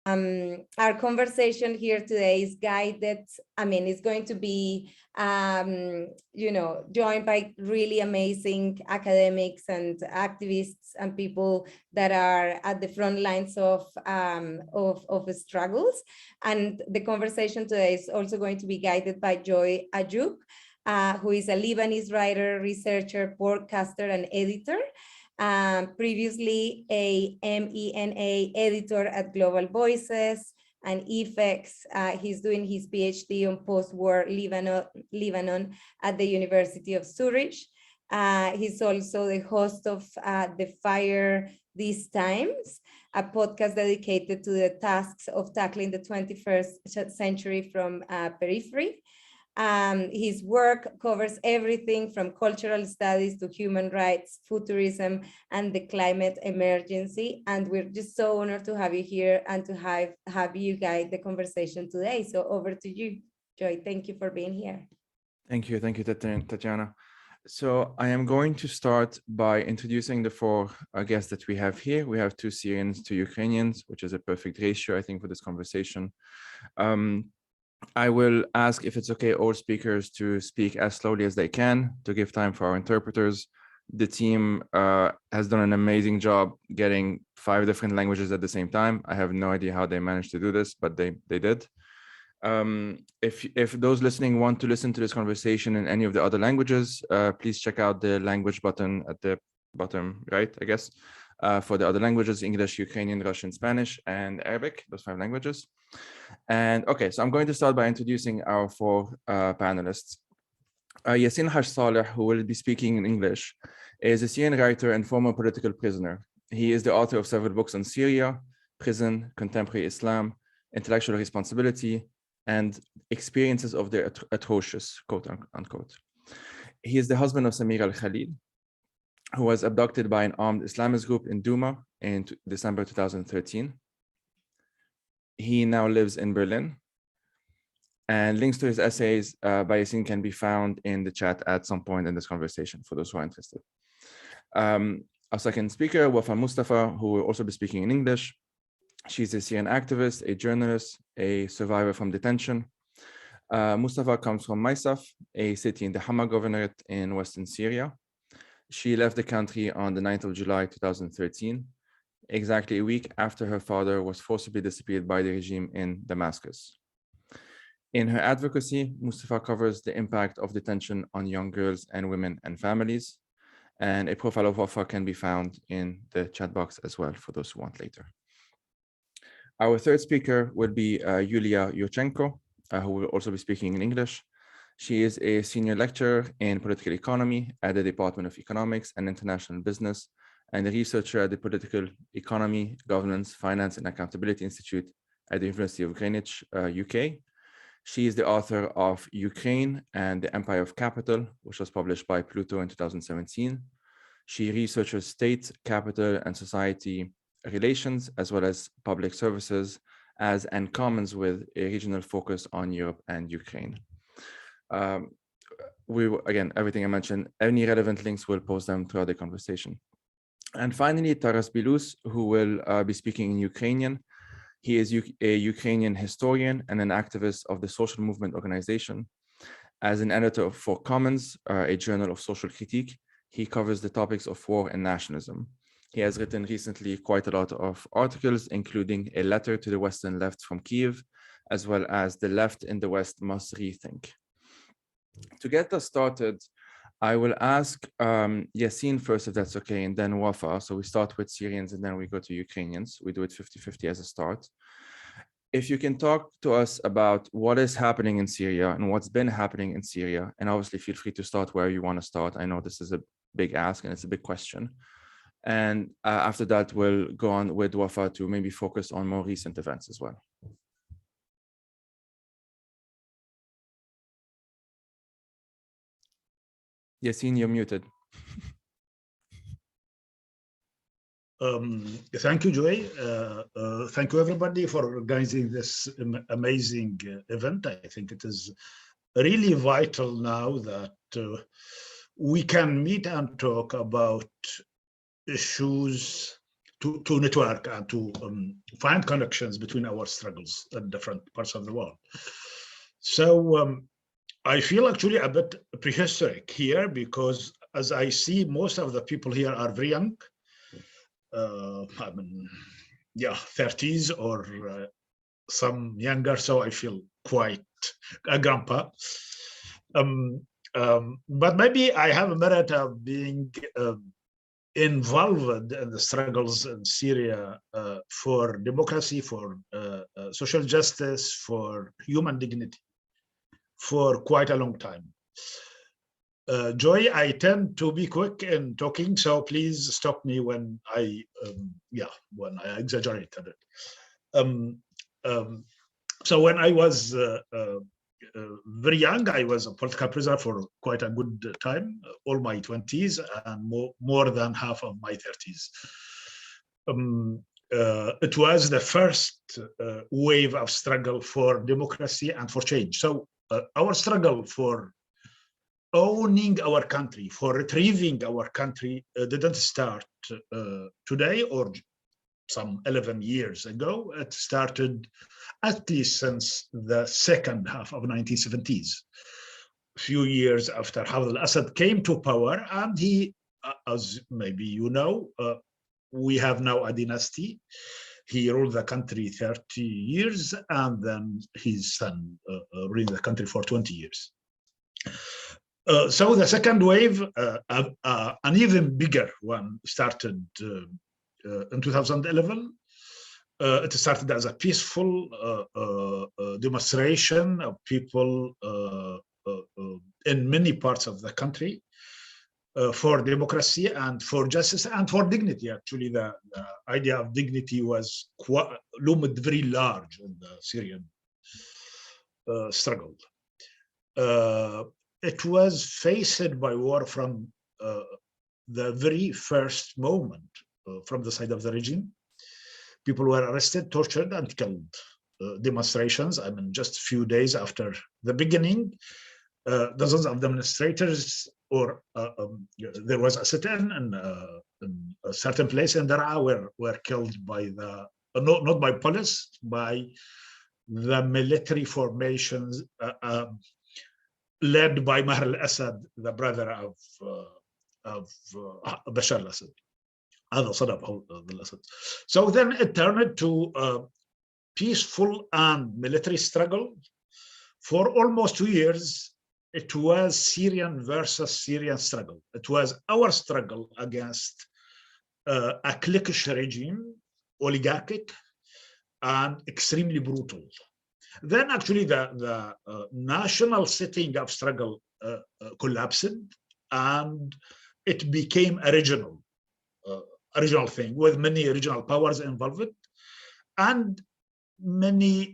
Our conversation here today is guided, it's going to be, joined by really amazing academics and activists and people that are at the front lines of struggles. And the conversation today is also going to be guided by Joy Ayoub, who is a Lebanese writer, researcher, podcaster, and editor. Previously a MENA editor at Global Voices and Effects. He's doing his PhD on post-war Lebanon at the University of Zurich. He's also the host of the Fire These Times, a podcast dedicated to the tasks of tackling the 21st century from periphery. His work covers everything from cultural studies to human rights, futurism, and the climate emergency. And we're just so honored to have you here and to have you guide the conversation today. So over to you, Joy. Thank you for being here. Thank you, Tatiana. So I am going to start by introducing the four guests that we have here. We have 2 Syrians, 2 Ukrainians, which is a perfect ratio, I think, for this conversation. I will ask if it's okay, all speakers to speak as slowly as they can to give time for our interpreters. The team has done an amazing job getting 5 different languages at the same time. I have no idea how they managed to do this, but they did. If those listening want to listen to this conversation in any of the other languages, please check out the language button at the bottom right, I guess, for the other languages: English, Ukrainian, Russian, Spanish, and Arabic, those 5 languages. And okay, so I'm going to start by introducing our 4 panelists. Yassin Haj Saleh, who will be speaking in English, is a Syrian writer and former political prisoner. He is the author of several books on Syria, prison, contemporary Islam, intellectual responsibility, and experiences of the atrocious, quote unquote. He is the husband of Samira al-Khalil, who was abducted by an armed Islamist group in Douma in December 2013. He now lives in Berlin, and links to his essays by Yassin can be found in the chat at some point in this conversation for those who are interested. Our second speaker, Wafa Mustafa, who will also be speaking in English. She's a Syrian activist, a journalist, a survivor from detention. Mustafa comes from Maysaf, a city in the Hama Governorate in Western Syria. She left the country on the 9th of July, 2013, exactly a week after her father was forcibly disappeared by the regime in Damascus. In her advocacy, Mustafa covers the impact of detention on young girls and women and families, and a profile of Wafa can be found in the chat box as well for those who want later. Our third speaker will be Yulia Yurchenko, who will also be speaking in English. She is a senior lecturer in political economy at the Department of Economics and International Business, and a researcher at the Political Economy, Governance, Finance, and Accountability Institute at the University of Greenwich, UK. She is the author of Ukraine and the Empire of Capital, which was published by Pluto in 2017. She researches state, capital, and society relations, as well as public services, and commons with a regional focus on Europe and Ukraine. Again, everything I mentioned, any relevant links, we'll post them throughout the conversation. And finally, Taras Bilus, who will be speaking in Ukrainian. He is a Ukrainian historian and an activist of the social movement organization. As an editor for Commons, a journal of social critique, he covers the topics of war and nationalism. He has written recently quite a lot of articles, including a letter to the Western left from Kyiv, as well as the left in the West must rethink. To get us started, I will ask Yassin first, if that's okay, and then Wafa. So we start with Syrians and then we go to Ukrainians. We do it 50-50 as a start. If you can talk to us about what is happening in Syria and what's been happening in Syria, and obviously feel free to start where you want to start. I know this is a big ask and it's a big question. And after that, we'll go on with Wafa to maybe focus on more recent events as well. Yassin, you're muted. Thank you, Joy. Thank you, everybody, for organizing this amazing event. I think it is really vital now that we can meet and talk about issues to network and to find connections between our struggles in different parts of the world. So I feel actually a bit prehistoric here, because as I see, most of the people here are very young. I mean, yeah, 30s or some younger, so I feel quite a grandpa. But maybe I have a merit of being involved in the struggles in Syria for democracy, for social justice, for human dignity, for quite a long time. Joy, I tend to be quick in talking, so please stop me when I exaggerate a bit. So when I was very young, I was a political prisoner for quite a good time, all my 20s and more than half of my 30s. It was the first wave of struggle for democracy and for change. So our struggle for owning our country, for retrieving our country, didn't start today or some 11 years ago. It started at least since the second half of 1970s, a few years after Hafez al-Assad came to power. And he, as maybe you know, we have now a dynasty. He ruled the country 30 years, and then his son ruled the country for 20 years. So the second wave, an even bigger one, started in 2011. It started as a peaceful demonstration of people in many parts of the country for democracy and for justice and for dignity. Actually, the idea of dignity was loomed very large in the Syrian struggle. It was faced by war from the very first moment from the side of the regime. People were arrested, tortured, and killed. Demonstrations, I mean, just a few days after the beginning, dozens of demonstrators, or there was a sit-in in a certain place in Daraa were killed by the, not by police, by the military formations led by Maher al-Assad, the brother of Bashar al-Assad. So then it turned to a peaceful and military struggle. For almost 2 years, it was Syrian versus Syrian struggle. It was our struggle against a cliquish regime, oligarchic, and extremely brutal. Then actually the national setting of struggle collapsed, and it became a regional thing with many regional powers involved and many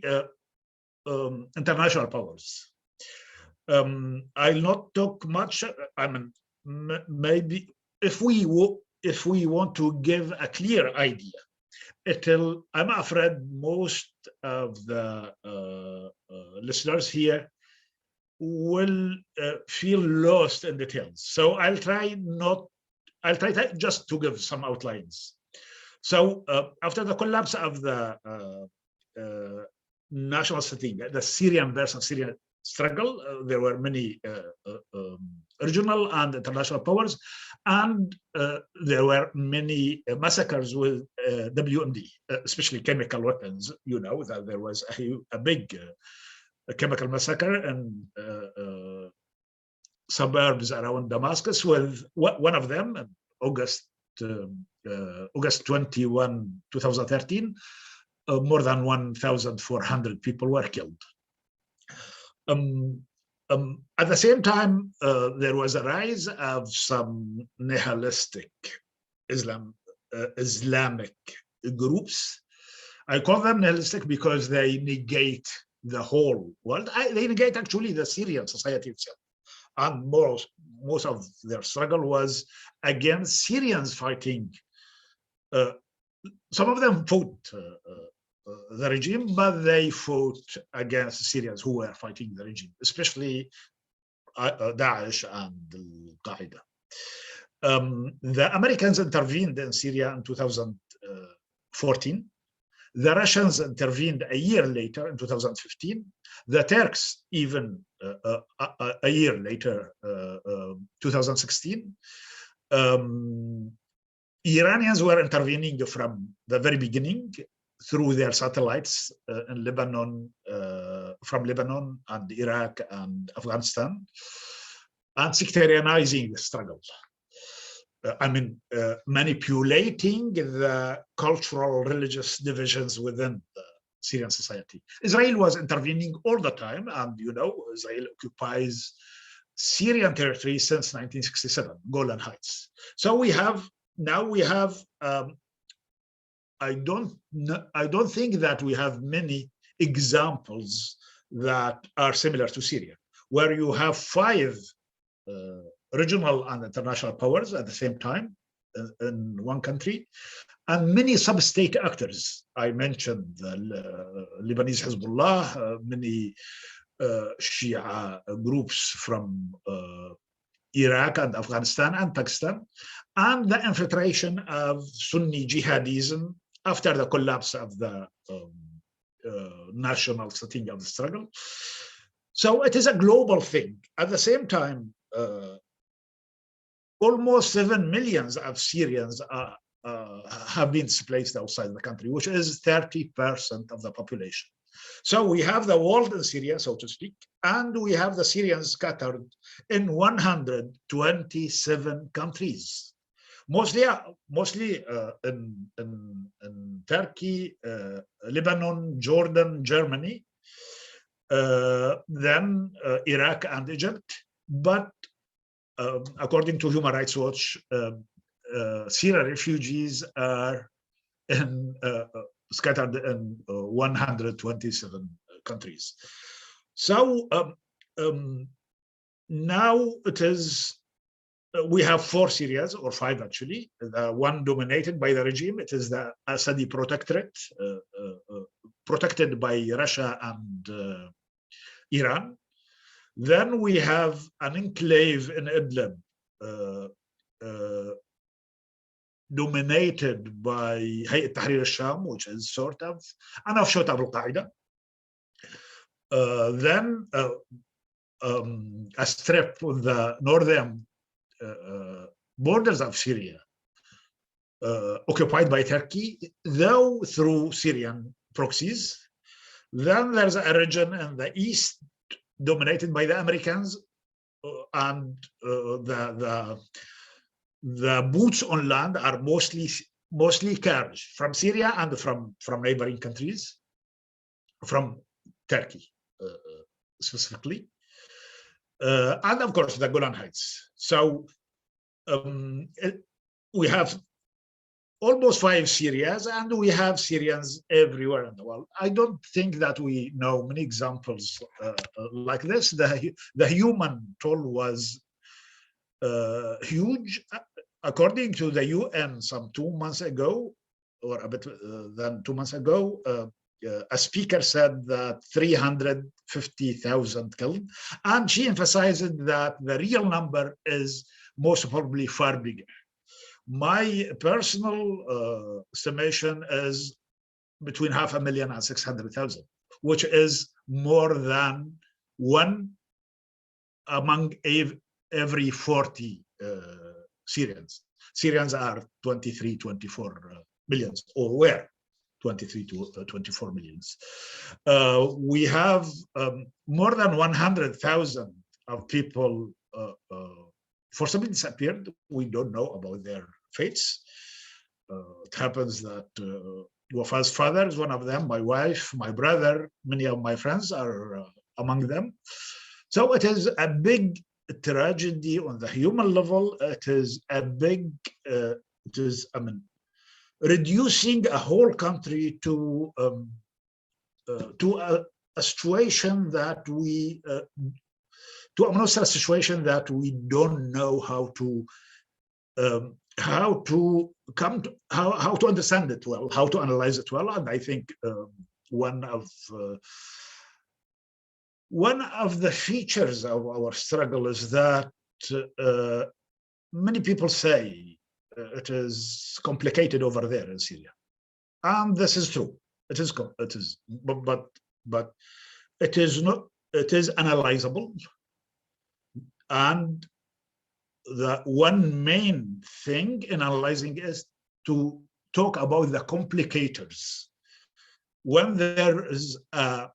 international powers. I'll not talk much. I mean, maybe if we want to give a clear idea, I'm afraid most of the listeners here will feel lost in details. So I'll try just to give some outlines. So after the collapse of the national setting, the Syrian versus Syrian struggle, there were many regional and international powers, and there were many massacres with WMD, especially chemical weapons. You know that there was a big chemical massacre in suburbs around Damascus, with one of them, August 21, 2013, more than 1,400 people were killed. At the same time, there was a rise of some nihilistic Islamic groups. I call them nihilistic because they negate the whole world. They negate actually the Syrian society itself. And most of their struggle was against Syrians fighting. Some of them fought the regime, but they fought against Syrians who were fighting the regime, especially Daesh and Al-Qaeda. The Americans intervened in Syria in 2014. The Russians intervened a year later in 2015. The Turks even a year later, 2016. Iranians were intervening from the very beginning through their satellites in Lebanon, from Lebanon and Iraq and Afghanistan, and sectarianizing the struggle. Manipulating the cultural, religious divisions within the Syrian society. Israel was intervening all the time, and Israel occupies Syrian territory since 1967, Golan Heights. So now we have. I don't think that we have many examples that are similar to Syria, where you have 5 regional and international powers at the same time in one country, and many sub-state actors. I mentioned the Lebanese Hezbollah, many Shia groups from Iraq and Afghanistan and Pakistan, and the infiltration of Sunni jihadism after the collapse of the national setting of the struggle. So it is a global thing. At the same time, almost 7 million of Syrians have been displaced outside the country, which is 30% of the population. So we have the world in Syria, so to speak, and we have the Syrians scattered in 127 countries, mostly in Turkey, Lebanon, Jordan, Germany, then Iraq and Egypt. But according to Human Rights Watch, Syrian refugees are scattered in 127 countries. So now it is, we have 4 Syrias, or 5 actually. The one dominated by the regime, it is the Assadi Protectorate, protected by Russia and Iran. Then we have an enclave in Idlib, dominated by Hayat Tahrir al-Sham, which is sort of an offshoot of Al-Qaeda. Then a strip of the northern borders of Syria, occupied by Turkey, though through Syrian proxies. Then there's a region in the east dominated by the Americans, and the boots on land are mostly Kurds from Syria and from neighboring countries, from Turkey specifically, and of course the Golan Heights. So we have almost 5 Syrias, and we have Syrians everywhere in the world. I don't think that we know many examples like this. The human toll was huge. According to the UN, some 2 months ago, or a bit than 2 months ago, a speaker said that 350,000 killed, and she emphasized that the real number is most probably far bigger. My personal estimation is between 500,000 and 600,000, which is more than 1 among every 40 Syrians. Syrians are 23, 24 millions, or were 23 to 24 millions. We have more than 100,000 of people forcibly disappeared. We don't know about their fates. It happens that Wafa's father is one of them, my wife, my brother, many of my friends are among them. So it is a big tragedy on the human level. It is a big, reducing a whole country to a situation that we, to almost a situation that we don't know how to understand it well, how to analyze it well. And I think one of the features of our struggle is that many people say it is complicated over there in Syria, and this is true. It is, but it is not. It is analyzable, and the one main thing in analyzing is to talk about the complicators. When there is a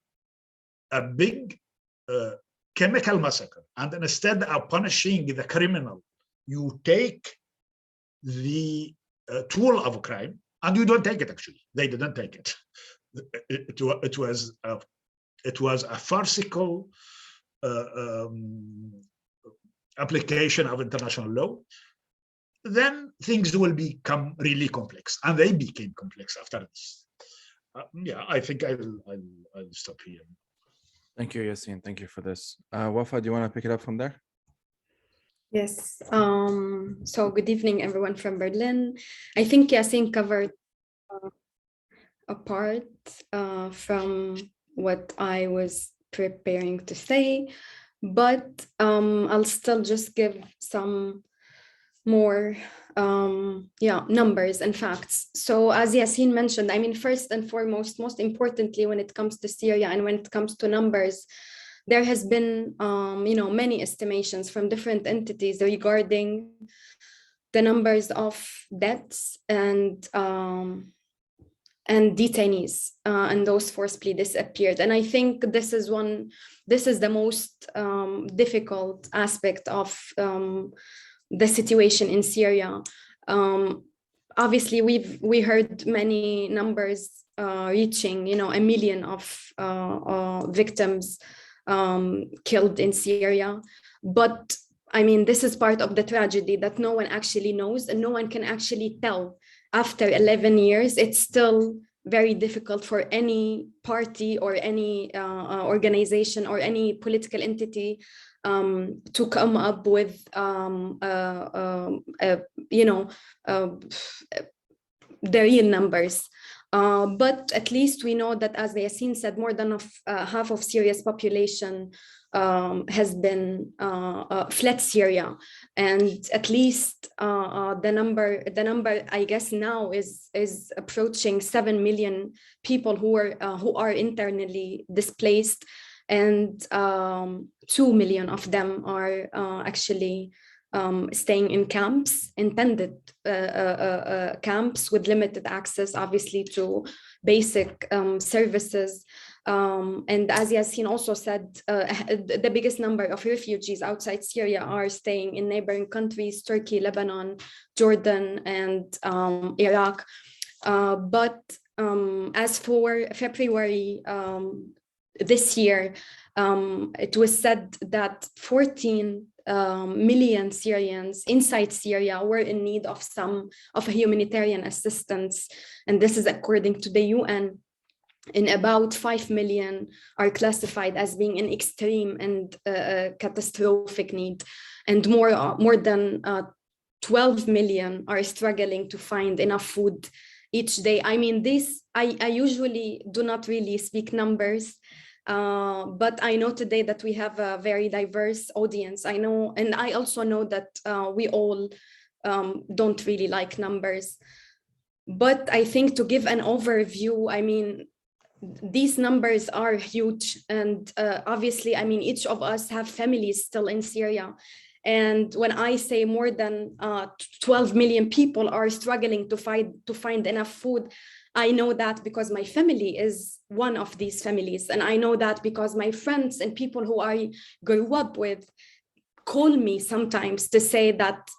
big chemical massacre, and instead of punishing the criminal, you take the tool of crime, and you don't take it. Actually, they didn't take it. It was a farcical application of international law. Then things will become really complex, and they became complex after this. Yeah, I think I'll stop here. Thank you, Yassine. Thank you for this. Wafa, do you want to pick it up from there? Yes. So good evening, everyone from Berlin. I think Yassine covered a part from what I was preparing to say, but I'll still just give some more numbers and facts. So as Yassine mentioned, I mean, first and foremost, most importantly, when it comes to Syria and when it comes to numbers, there has been many estimations from different entities regarding the numbers of deaths and detainees and those forcibly disappeared. And I think this is the most difficult aspect of the situation in Syria. Obviously, we heard many numbers reaching, 1 million of victims killed in Syria. But I mean, this is part of the tragedy that no one actually knows, and no one can actually tell. After 11 years, it's still very difficult for any party or any organization or any political entity to come up with the real numbers. But at least we know that, as Yassine said, more than half of Syria's population has been fled Syria, and at least the number I guess now is approaching 7 million people who are internally displaced, and 2 million of them are actually staying in camps, intended camps with limited access, obviously, to basic services. And as Yassine also said, the biggest number of refugees outside Syria are staying in neighboring countries: Turkey, Lebanon, Jordan, and Iraq. But as for February this year, it was said that 14 million Syrians inside Syria were in need of humanitarian assistance, and this is according to the UN. And about 5 million are classified as being in extreme and catastrophic need, and more than 12 million are struggling to find enough food each day. I mean, I usually do not really speak numbers, but I know today that we have a very diverse audience. I know, and I also know that we all don't really like numbers. But I think, to give an overview, I mean, these numbers are huge, and obviously, I mean, each of us have families still in Syria. And when I say more than 12 million people are struggling to find enough food, I know that because my family is one of these families. And I know that because my friends and people who I grew up with call me sometimes to say that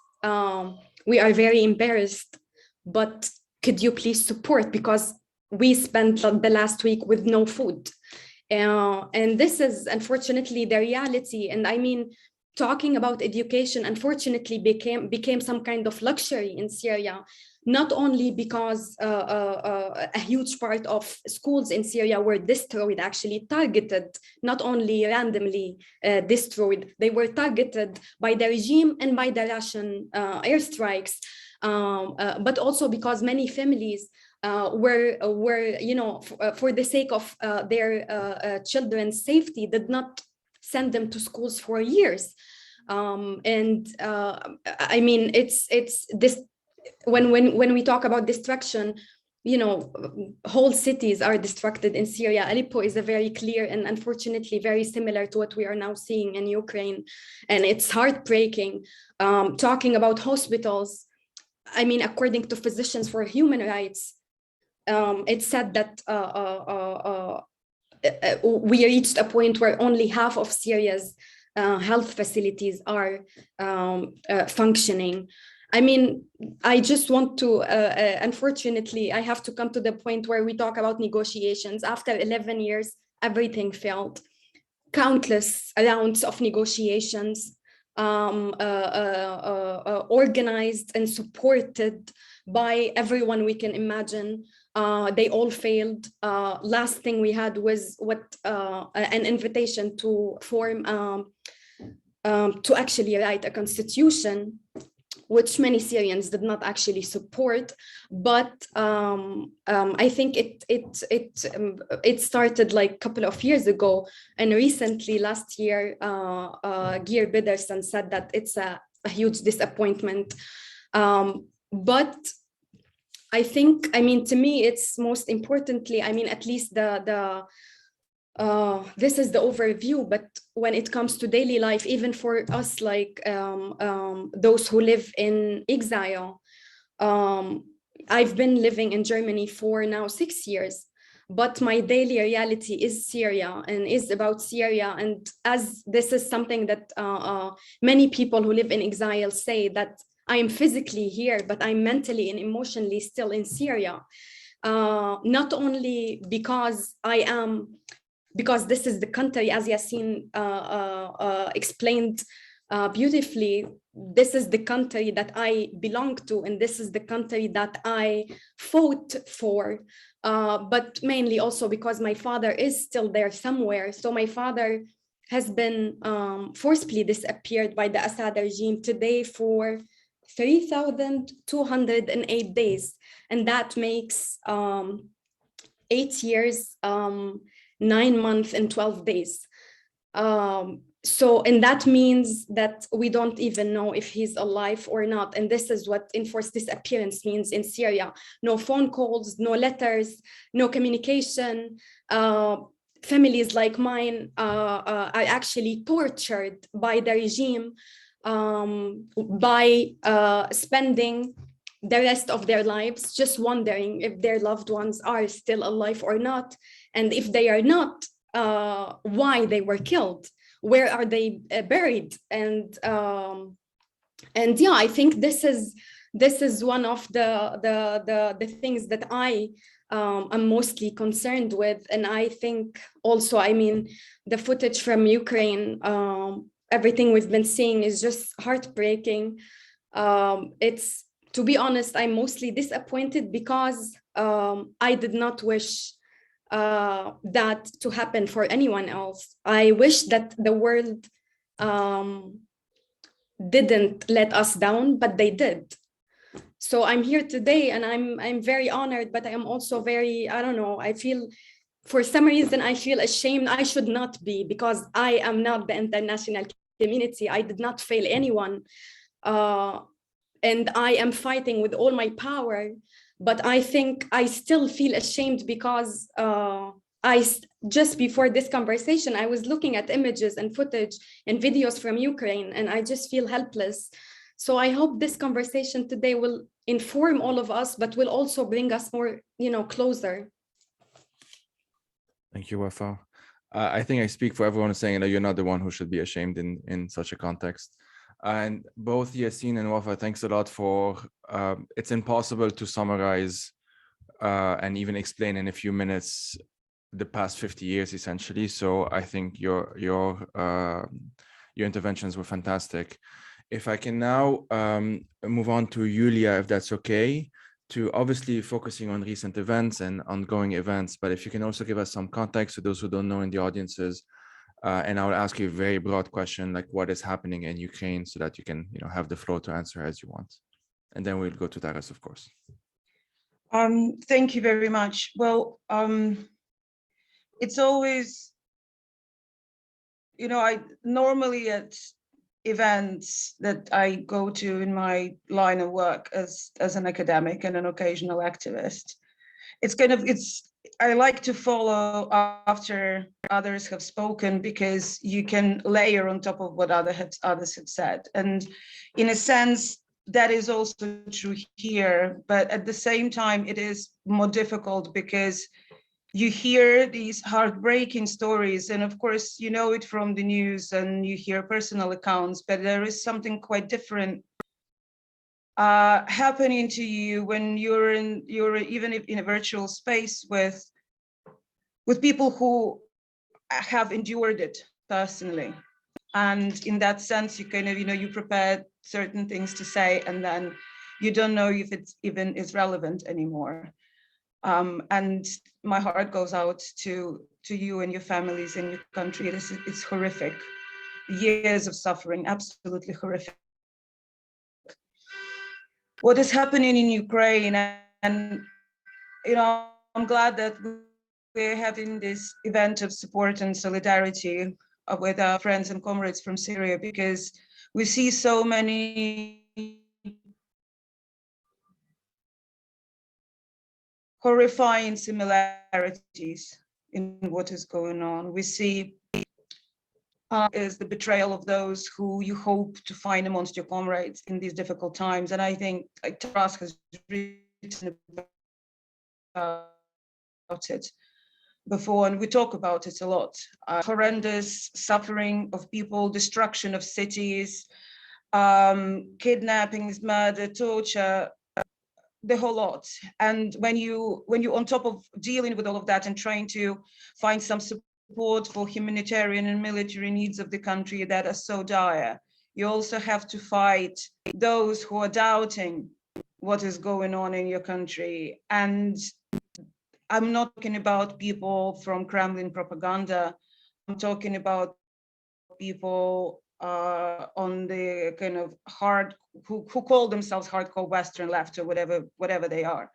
we are very embarrassed, but could you please support, because we spent the last week with no food. And this is unfortunately the reality. And I mean, talking about education, unfortunately, became some kind of luxury in Syria, not only because a huge part of schools in Syria were destroyed, actually targeted, not only randomly destroyed, they were targeted by the regime and by the Russian airstrikes, but also because many families were for the sake of their children's safety, did not send them to schools for years. I mean, it's this, when we talk about destruction, you know, whole cities are destructed in Syria. Aleppo is a very clear and unfortunately very similar to what we are now seeing in Ukraine. And it's heartbreaking. Talking about hospitals, I mean, according to Physicians for Human Rights, it's said that we reached a point where only half of Syria's health facilities are functioning. I mean, I just want to, unfortunately, I have to come to the point where we talk about negotiations. After 11 years, everything failed. Countless rounds of negotiations, organized and supported by everyone we can imagine. They all failed. Last thing we had was an invitation to form, to actually write a constitution, which many Syrians did not actually support, but I think it started like a couple of years ago, and recently last year, Geir Pedersen said that it's a huge disappointment. But I think, I mean, to me, it's most importantly, I mean, at least this is the overview, but when it comes to daily life, even for us, like those who live in exile, I've been living in Germany for now 6 years, but my daily reality is Syria and is about Syria. And as this is something that many people who live in exile say, that I am physically here, but I'm mentally and emotionally still in Syria. Not only because because this is the country, as Yassine explained beautifully, this is the country that I belong to, and this is the country that I fought for, but mainly also because my father is still there somewhere. So my father has been forcibly disappeared by the Assad regime today for 3,208 days, and that makes 8 years, 9 months and 12 days. And that means that we don't even know if he's alive or not. And this is what enforced disappearance means in Syria. No phone calls, no letters, no communication. Families like mine are actually tortured by the regime by spending the rest of their lives just wondering if their loved ones are still alive or not. And if they are not, why they were killed, where are they buried? And yeah, I think this is one of the things that I am mostly concerned with. And I think also, I mean, the footage from Ukraine, everything we've been seeing is just heartbreaking. It's, to be honest, I'm mostly disappointed because I did not wish that to happen for anyone else. I wish that the world didn't let us down, but they did. So I'm here today, and I'm very honored, but I am also very, I don't know, I feel, for some reason, I feel ashamed. I should not be, because I am not the international community. I did not fail anyone. And I am fighting with all my power, but I think I still feel ashamed because just before this conversation, I was looking at images and footage and videos from Ukraine, and I just feel helpless. So I hope this conversation today will inform all of us, but will also bring us more, closer. Thank you, Wafa. I think I speak for everyone saying that you're not the one who should be ashamed in such a context. And both Yassine and Wafa, thanks a lot for, it's impossible to summarize and even explain in a few minutes the past 50 years, essentially. So I think your interventions were fantastic. If I can now move on to Yulia, if that's okay, to obviously focusing on recent events and ongoing events, but if you can also give us some context to those who don't know in the audiences. And I will ask you a very broad question, like what is happening in Ukraine, so that you can, have the floor to answer as you want. And then we'll go to Taras, of course. Thank you very much. Well, it's always, I normally at events that I go to in my line of work as an academic and an occasional activist. I like to follow after others have spoken, because you can layer on top of what others have said. And in a sense, that is also true here, but at the same time, it is more difficult because you hear these heartbreaking stories, and of course, you know it from the news and you hear personal accounts, but there is something quite different happening to you when you're even in a virtual space with people who have endured it personally. And in that sense, you kind of, you prepare certain things to say, and then you don't know if it's even is relevant anymore. And my heart goes out to you and your families and your country. It's horrific. Years of suffering, absolutely horrific. What is happening in Ukraine, and I'm glad that we're having this event of support and solidarity with our friends and comrades from Syria, because we see so many horrifying similarities in what is going on. We see is the betrayal of those who you hope to find amongst your comrades in these difficult times. And I think Taras has written about it before, and we talk about it a lot. Horrendous suffering of people, destruction of cities, kidnappings, murder, torture, the whole lot. And when you on top of dealing with all of that and trying to find some support for humanitarian and military needs of the country that are so dire, you also have to fight those who are doubting what is going on in your country. And I'm not talking about people from Kremlin propaganda. I'm talking about people on the kind of who call themselves hardcore Western left or whatever they are.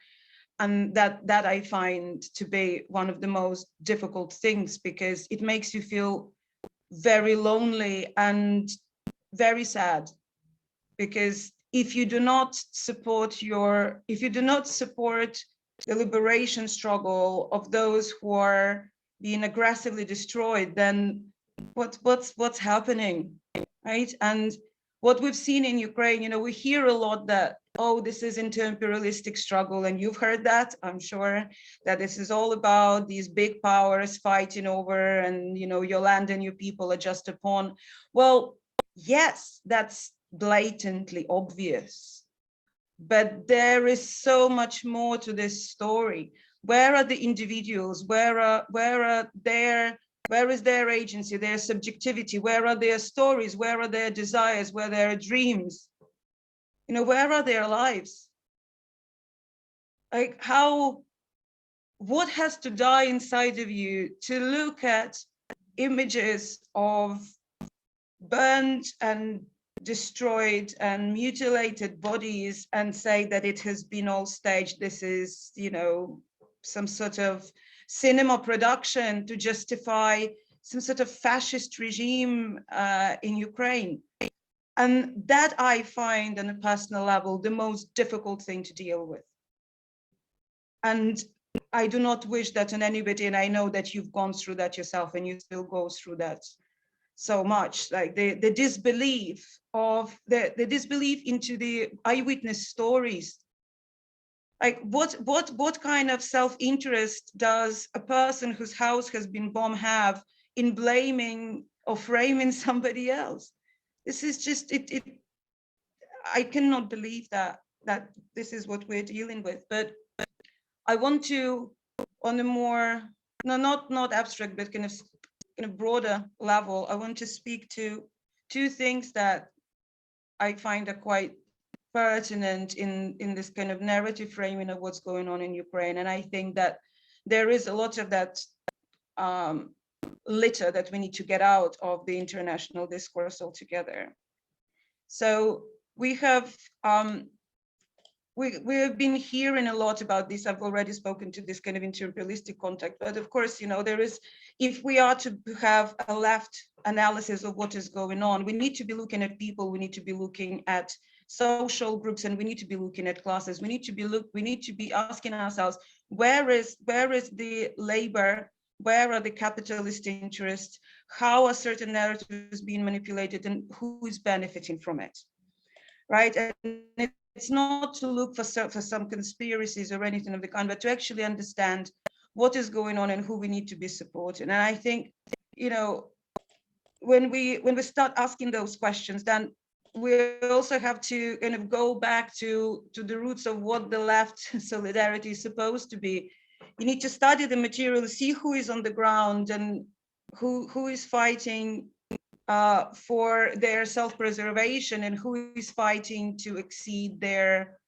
And that I find to be one of the most difficult things, because it makes you feel very lonely and very sad. Because if you do not support the liberation struggle of those who are being aggressively destroyed, then what's happening, right? And what we've seen in Ukraine, we hear a lot that, oh, this is inter-imperialistic struggle, and you've heard that, I'm sure, that this is all about these big powers fighting over, and your land and your people are just a pawn. Well, yes, that's blatantly obvious, but there is so much more to this story. Where are the individuals? Where is their agency, their subjectivity? Where are their stories? Where are their desires? Where are their dreams? Where are their lives? Like what has to die inside of you to look at images of burned and destroyed and mutilated bodies and say that it has been all staged? This is, some sort of cinema production to justify some sort of fascist regime in Ukraine. And that I find on a personal level the most difficult thing to deal with. And I do not wish that on anybody, and I know that you've gone through that yourself and you still go through that so much, like the disbelief of the disbelief into the eyewitness stories. Like what kind of self-interest does a person whose house has been bombed have in blaming or framing somebody else? This is just it. I cannot believe that this is what we're dealing with. But I want to, on a more not abstract, but kind of broader level, I want to speak to two things that I find are quite pertinent in this kind of narrative framing of what's going on in Ukraine. And I think that there is a lot of that litter that we need to get out of the international discourse altogether. So we have we have been hearing a lot about this. I've already spoken to this kind of inter-imperialistic contact, but of course, there is, if we are to have a left analysis of what is going on, we need to be looking at people, we need to be looking at social groups, and we need to be looking at classes. We need to be asking ourselves, where is the labor? Where are the capitalist interests? How are certain narratives being manipulated, and who is benefiting from it? Right? And it's not to look for some conspiracies or anything of the kind, but to actually understand what is going on and who we need to be supporting. And I think, when we start asking those questions, then we also have to kind of go back to the roots of what the left solidarity is supposed to be. You need to study the material, see who is on the ground and who is fighting for their self-preservation and who is fighting to exceed their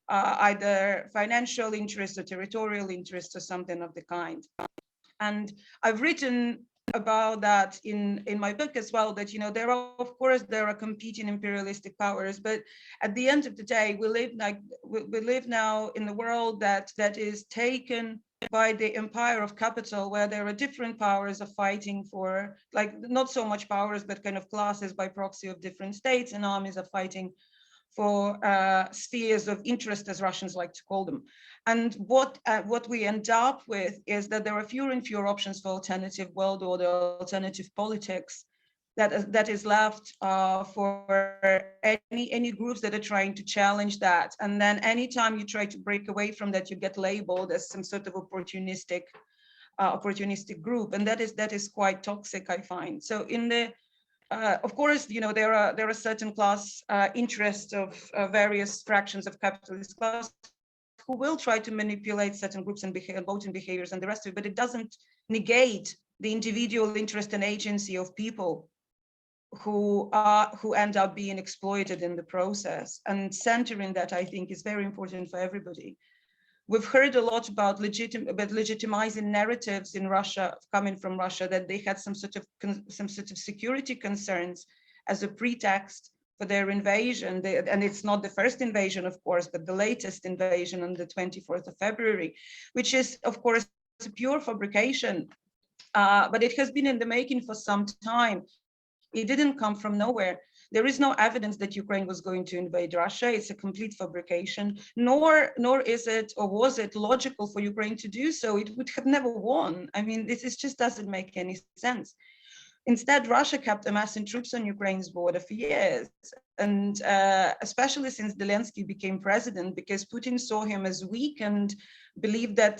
either financial interests or territorial interests or something of the kind. And I've written about that in my book as well, that there are competing imperialistic powers, but at the end of the day, we live now in the world that is taken by the empire of capital, where there are different powers of fighting for, like, not so much powers, but kind of classes by proxy of different states, and armies are fighting for spheres of interest, as Russians like to call them. And what we end up with is that there are fewer and fewer options for alternative world order, alternative politics that is left for any groups that are trying to challenge that. And then anytime you try to break away from that, you get labeled as some sort of opportunistic group, and that is quite toxic, I find. So in the of course, there are certain class interests of various fractions of capitalist class who will try to manipulate certain groups and voting behaviors and the rest of it, but it doesn't negate the individual interest and agency of people who end up being exploited in the process. And centering that, I think, is very important for everybody. We've heard a lot about legitimizing narratives in Russia, coming from Russia, that they had some sort of security concerns as a pretext for their invasion. And it's not the first invasion, of course, but the latest invasion on the 24th of February, which is, of course, a pure fabrication. But it has been in the making for some time. It didn't come from nowhere. There is no evidence that Ukraine was going to invade Russia. It's a complete fabrication, nor is it, or was it, logical for Ukraine to do so. It would have never won. I mean, this just doesn't make any sense. Instead, Russia kept amassing troops on Ukraine's border for years, and especially since Zelensky became president, because Putin saw him as weak and believed that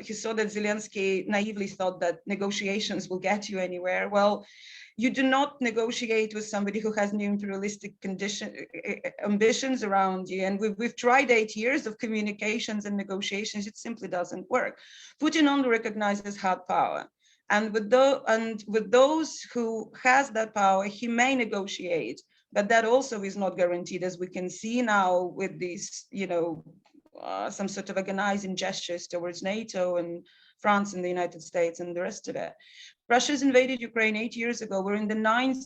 he saw that Zelensky naively thought that negotiations will get you anywhere. Well, you do not negotiate with somebody who has new imperialistic ambitions around you. And we've tried 8 years of communications and negotiations. It simply doesn't work. Putin only recognizes hard power. And with those who has that power, he may negotiate, but that also is not guaranteed, as we can see now with these, some sort of agonizing gestures towards NATO and France and the United States and the rest of it. Russia's invaded Ukraine 8 years ago. We're in the 9th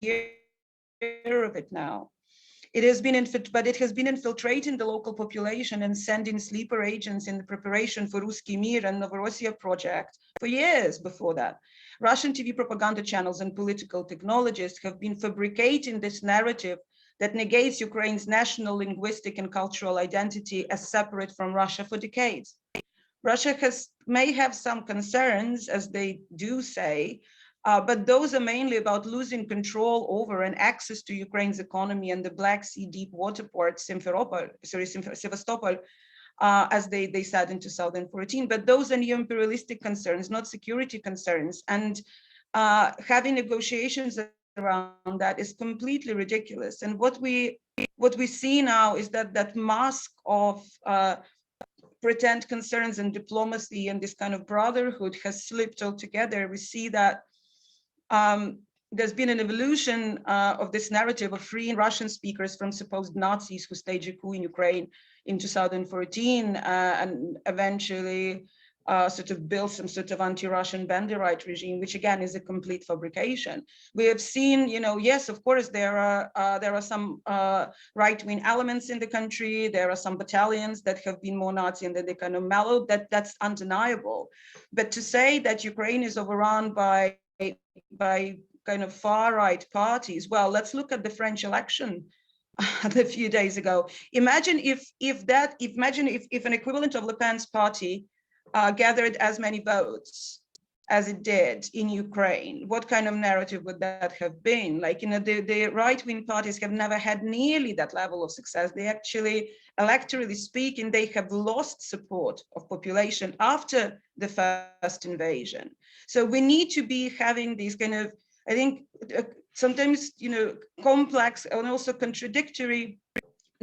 year of it now. It has been infiltrating the local population and sending sleeper agents in the preparation for Ruski Mir and Novorossiya project for years before that. Russian TV propaganda channels and political technologists have been fabricating this narrative that negates Ukraine's national, linguistic, and cultural identity as separate from Russia for decades. Russia may have some concerns, as they do say, but those are mainly about losing control over and access to Ukraine's economy and the Black Sea deep water port, Sevastopol, as they said in 2014. But those are neo-imperialistic concerns, not security concerns. And having negotiations around that is completely ridiculous. And what we see now is that mask of pretend concerns and diplomacy and this kind of brotherhood has slipped altogether. We see that there's been an evolution of this narrative of freeing Russian speakers from supposed Nazis who staged a coup in Ukraine in 2014 and eventually sort of build some sort of anti-Russian banderite regime, which again is a complete fabrication. We have seen, yes, of course, there are some right-wing elements in the country. There are some battalions that have been more Nazi and then they kind of mellowed. That's undeniable. But to say that Ukraine is overrun by kind of far-right parties, well, let's look at the French election a few days ago. Imagine if an equivalent of Le Pen's party gathered as many votes as it did in Ukraine. What kind of narrative would that have been? Like, the right-wing parties have never had nearly that level of success. They actually, electorally speaking, they have lost support of population after the first invasion. So we need to be having these kind of, I think, sometimes, complex and also contradictory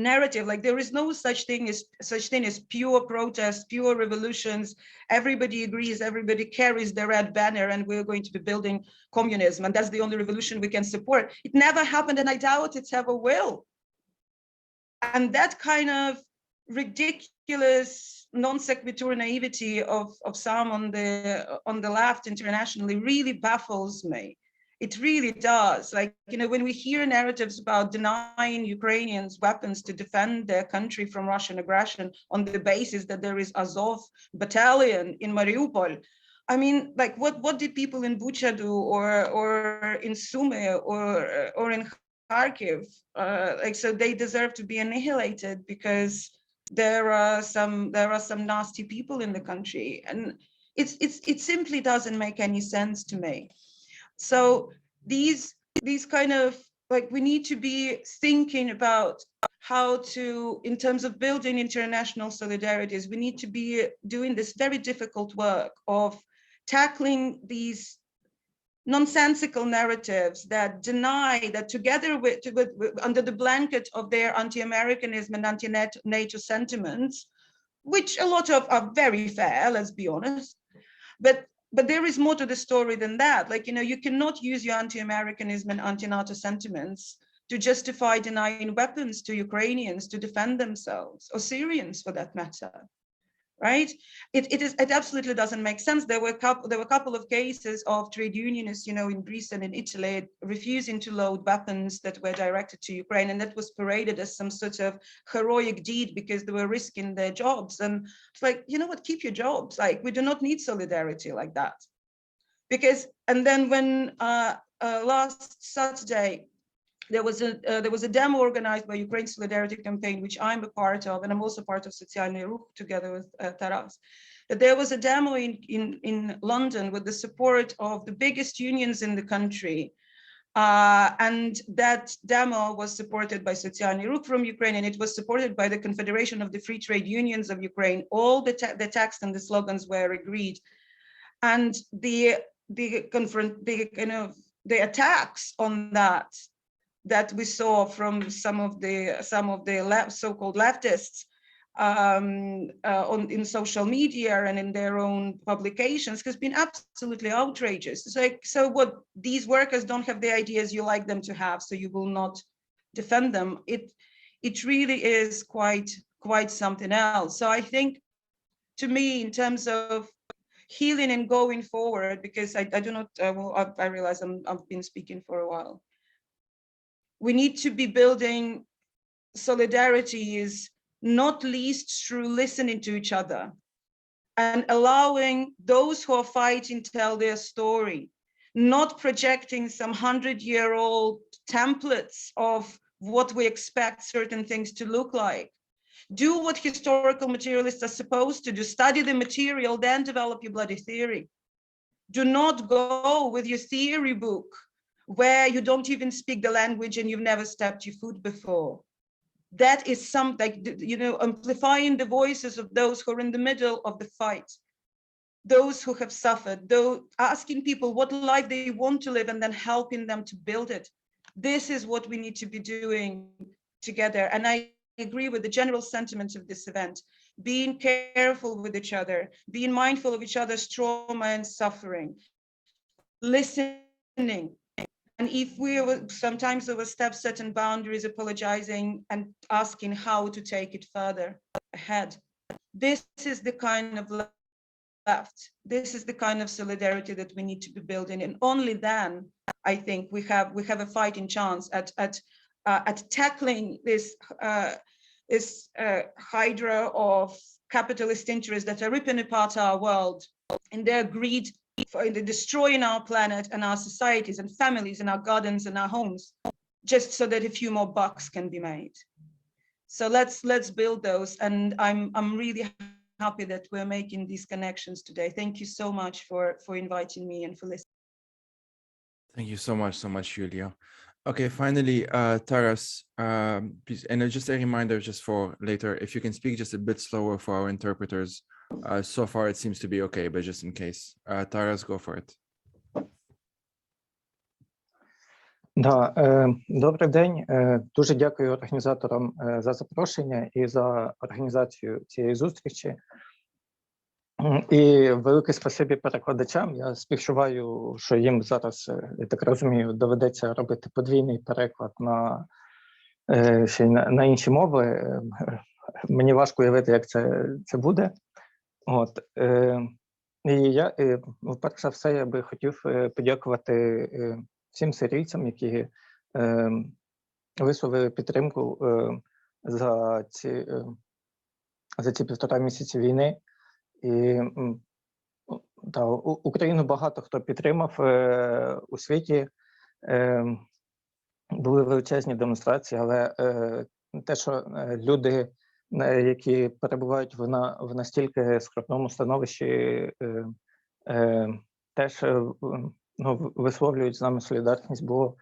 narrative. Like, there is no such thing as pure protest, pure revolutions. Everybody agrees, everybody carries the red banner, and we're going to be building communism, and that's the only revolution we can support. It never happened, and I doubt it ever will. And that kind of ridiculous non sequitur naivety of some on the left internationally really baffles me. It really does. Like, when we hear narratives about denying Ukrainians weapons to defend their country from Russian aggression on the basis that there is Azov battalion in Mariupol, I mean, like, what did people in Bucha do, or in Sumy, or in Kharkiv? So they deserve to be annihilated because there are some nasty people in the country, and it simply doesn't make any sense to me. So these kind of, like, we need to be thinking about how to, in terms of building international solidarities, we need to be doing this very difficult work of tackling these nonsensical narratives that deny that, together with under the blanket of their anti-Americanism and anti-NATO sentiments, which a lot of are very fair, let's be honest, but there is more to the story than that. Like, you cannot use your anti-Americanism and anti-NATO sentiments to justify denying weapons to Ukrainians to defend themselves, or Syrians for that matter, right? It absolutely doesn't make sense. There were a couple of cases of trade unionists, in Greece and in Italy, refusing to load weapons that were directed to Ukraine, and that was paraded as some sort of heroic deed because they were risking their jobs. And it's like, what, keep your jobs. Like, we do not need solidarity like that. And then when last Saturday, there was a demo organized by Ukraine Solidarity Campaign, which I'm a part of, and I'm also part of Socialny Ruch together with Taras. There was a demo in London with the support of the biggest unions in the country. And that demo was supported by Socialny Ruch from Ukraine, and it was supported by the Confederation of the Free Trade Unions of Ukraine. All the text and the slogans were agreed. And the attacks on that we saw from some of the so-called leftists in social media and in their own publications has been absolutely outrageous. It's like, so what, these workers don't have the ideas you like them to have, so you will not defend them? It really is quite something else. So I think, to me, in terms of healing and going forward, because I realize I've been speaking for a while, we need to be building solidarities, not least through listening to each other and allowing those who are fighting tell their story, not projecting some 100-year-old templates of what we expect certain things to look like. Do what historical materialists are supposed to do: study the material, then develop your bloody theory. Do not go with your theory book where you don't even speak the language and you've never stepped your foot before. That is something, amplifying the voices of those who are in the middle of the fight, those who have suffered, asking people what life they want to live and then helping them to build it. This is what we need to be doing together. And I agree with the general sentiments of this event: being careful with each other, being mindful of each other's trauma and suffering, listening. And if we sometimes overstep certain boundaries, apologizing and asking how to take it further ahead. This is the kind of left. This is the kind of solidarity that we need to be building, and only then I think we have a fighting chance at tackling this hydra of capitalist interests that are ripping apart our world in their greed in destroying our planet and our societies and families and our gardens and our homes, just so that a few more bucks can be made. So let's build those, and I'm really happy that we're making these connections today. Thank you so much for inviting me and for listening. Thank you so much, Julia. Okay, finally, Taras, please, and just a reminder just for later, if you can speak just a bit slower for our interpreters. So far it seems to be okay, but just in case. Taras, go for it. Добрий день. Дуже дякую організаторам за запрошення і за організацію цієї зустрічі. І велике спасибі перекладачам. Я співчуваю, що їм зараз, я так розумію, доведеться робити подвійний переклад ще й на інші мови. Мені важко уявити, як це буде. От. І я, перш за все, я би хотів подякувати всім сирійцям, які висловили підтримку за ці 1,5 місяці війни. І Україну багато хто підтримав у світі. Були величезні демонстрації, але те, що люди, які перебувають в настільки скрутному становищі, теж висловлюють з нами солідарність, було,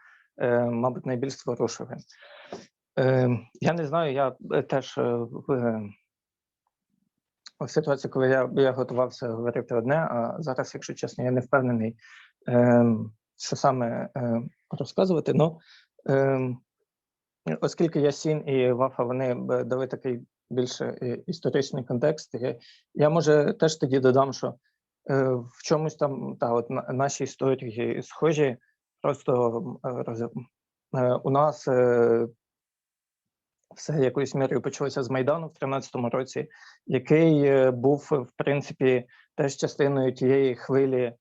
мабуть, найбільш зворушливим. Я не знаю, я теж в ситуації, коли я готувався говорити одне, а зараз, якщо чесно, я не впевнений, що саме розказувати. Ну, оскільки Ясін і Вафа, вони дали такий більш історичний контекст, я може теж тоді додам, що в чомусь там от наші історії схожі, просто у нас все якоюсь мірою почалося з Майдану в 2013 році, який був, в принципі, теж частиною тієї хвилі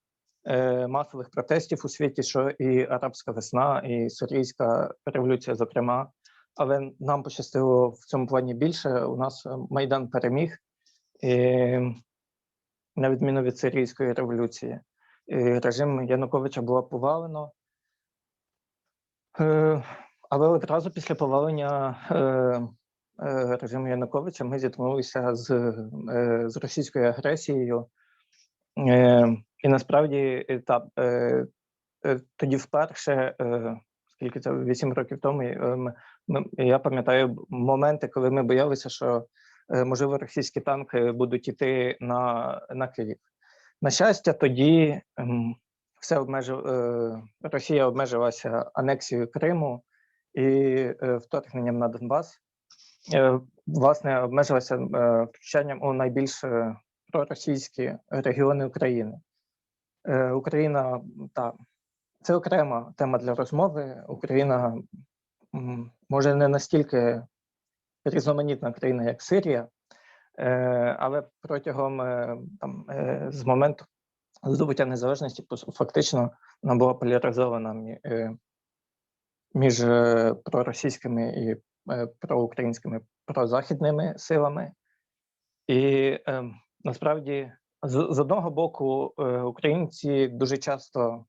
масових протестів у світі, що і арабська весна, і сирійська революція, зокрема. Але нам пощастило в цьому плані більше. У нас Майдан переміг, на відміну від сирійської революції. Режим Януковича було повалено. Але одразу після повалення режиму Януковича ми зіткнулися з російською агресією. І насправді тоді вперше, скільки це 8 років тому, я пам'ятаю моменти, коли ми боялися, що можливо російські танки будуть йти на Київ. На щастя, тоді Росія обмежилася анексією Криму і вторгненням на Донбас. Власне, обмежилася втручанням у найбільш проросійські регіони України. Україна, це окрема тема для розмови. Україна, може, не настільки різноманітна країна, як Сирія, але протягом, з моменту здобуття незалежності, фактично, вона була поляризована між проросійськими і проукраїнськими, прозахідними силами. І насправді, з одного боку, українці дуже часто,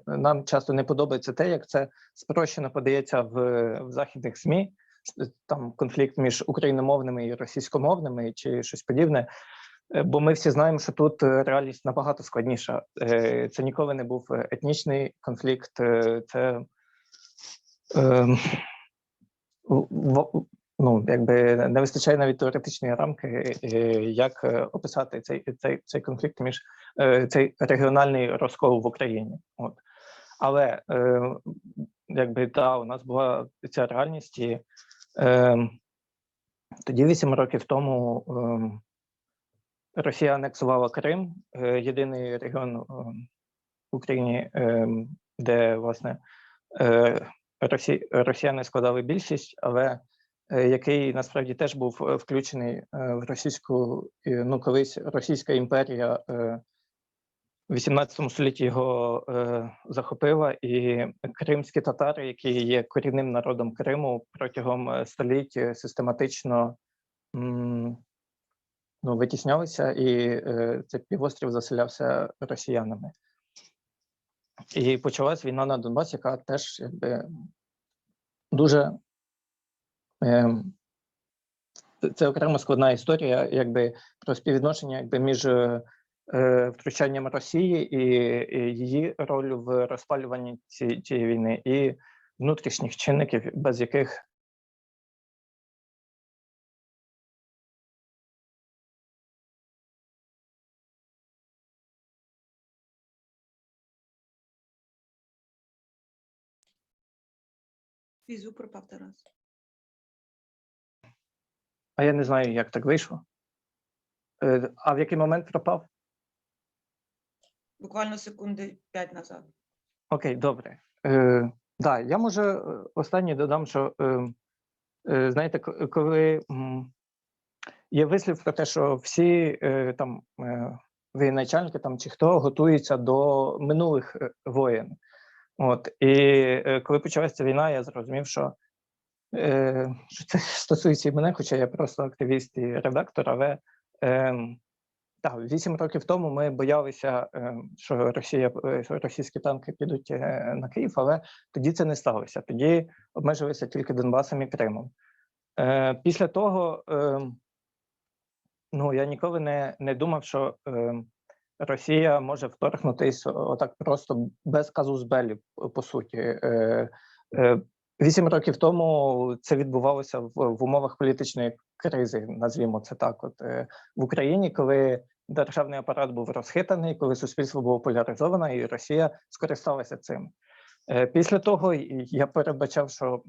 нам часто не подобається те, як це спрощено подається в західних ЗМІ, там конфлікт між україномовними і російськомовними чи щось подібне, бо ми всі знаємо, що тут реальність набагато складніша. Це ніколи не був етнічний конфлікт, це не вистачає навіть теоретичної рамки, як описати цей конфлікт цей регіональний розкол в Україні. От. Але у нас була ця реальність, і тоді 8 років тому Росія анексувала Крим, єдиний регіон в Україні, де, власне, росіяни складали більшість, але який насправді теж був включений в російську, ну колись Російська імперія в 18 столітті його захопила, і кримські татари, які є корінним народом Криму, протягом століть систематично витіснялися, і цей півострів заселявся росіянами. І почалась війна на Донбасі, яка теж дуже... Це окремо складна історія, про співвідношення між втручанням Росії і її роль в розпалюванні цієї війни, і внутрішніх чинників, без яких Зв'язок пропав, Тарас. А я не знаю, як так вийшло. А в який момент пропав? Буквально секунди 5 назад. Окей, добре. Да, я, може, останнє додам, що, знаєте, коли є вислів про те, що всі там воєначальники там, чи хто готуються до минулих воєн. От, і коли почалася війна, я зрозумів, що це стосується і мене, хоча я просто активіст і редактор, але так, 8 років тому ми боялися, що російські танки підуть на Київ, але тоді це не сталося. Тоді обмежилися тільки Донбасом і Кримом. Після того, я ніколи не думав, що Росія може вторгнутись отак просто без казус беллі, по суті. 8 років тому це відбувалося в умовах політичної кризи, назвімо це так. От в Україні, коли державний апарат був розхитаний, коли суспільство було поляризоване, і Росія скористалася цим. Після того я передбачав, що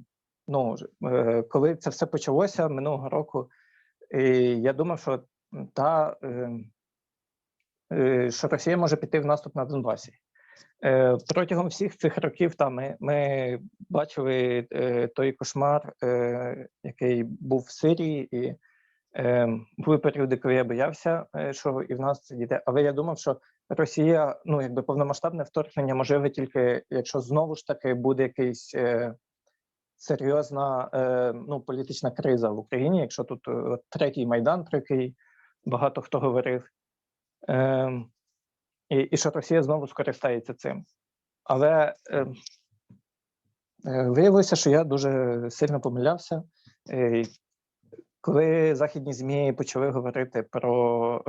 коли це все почалося минулого року, я думав, що що Росія може піти в наступ на Донбасі. Протягом всіх цих років ми бачили той кошмар, який був в Сирії, і були періоди, коли я боявся, що і в нас це дійде. Але я думав, що Росія, повномасштабне вторгнення можливе тільки, якщо знову ж таки буде якась серйозна політична криза в Україні, якщо тут третій Майдан, про який багато хто говорив, і що Росія знову скористається цим. Але виявилося, що я дуже сильно помилявся. Коли західні ЗМІ почали говорити про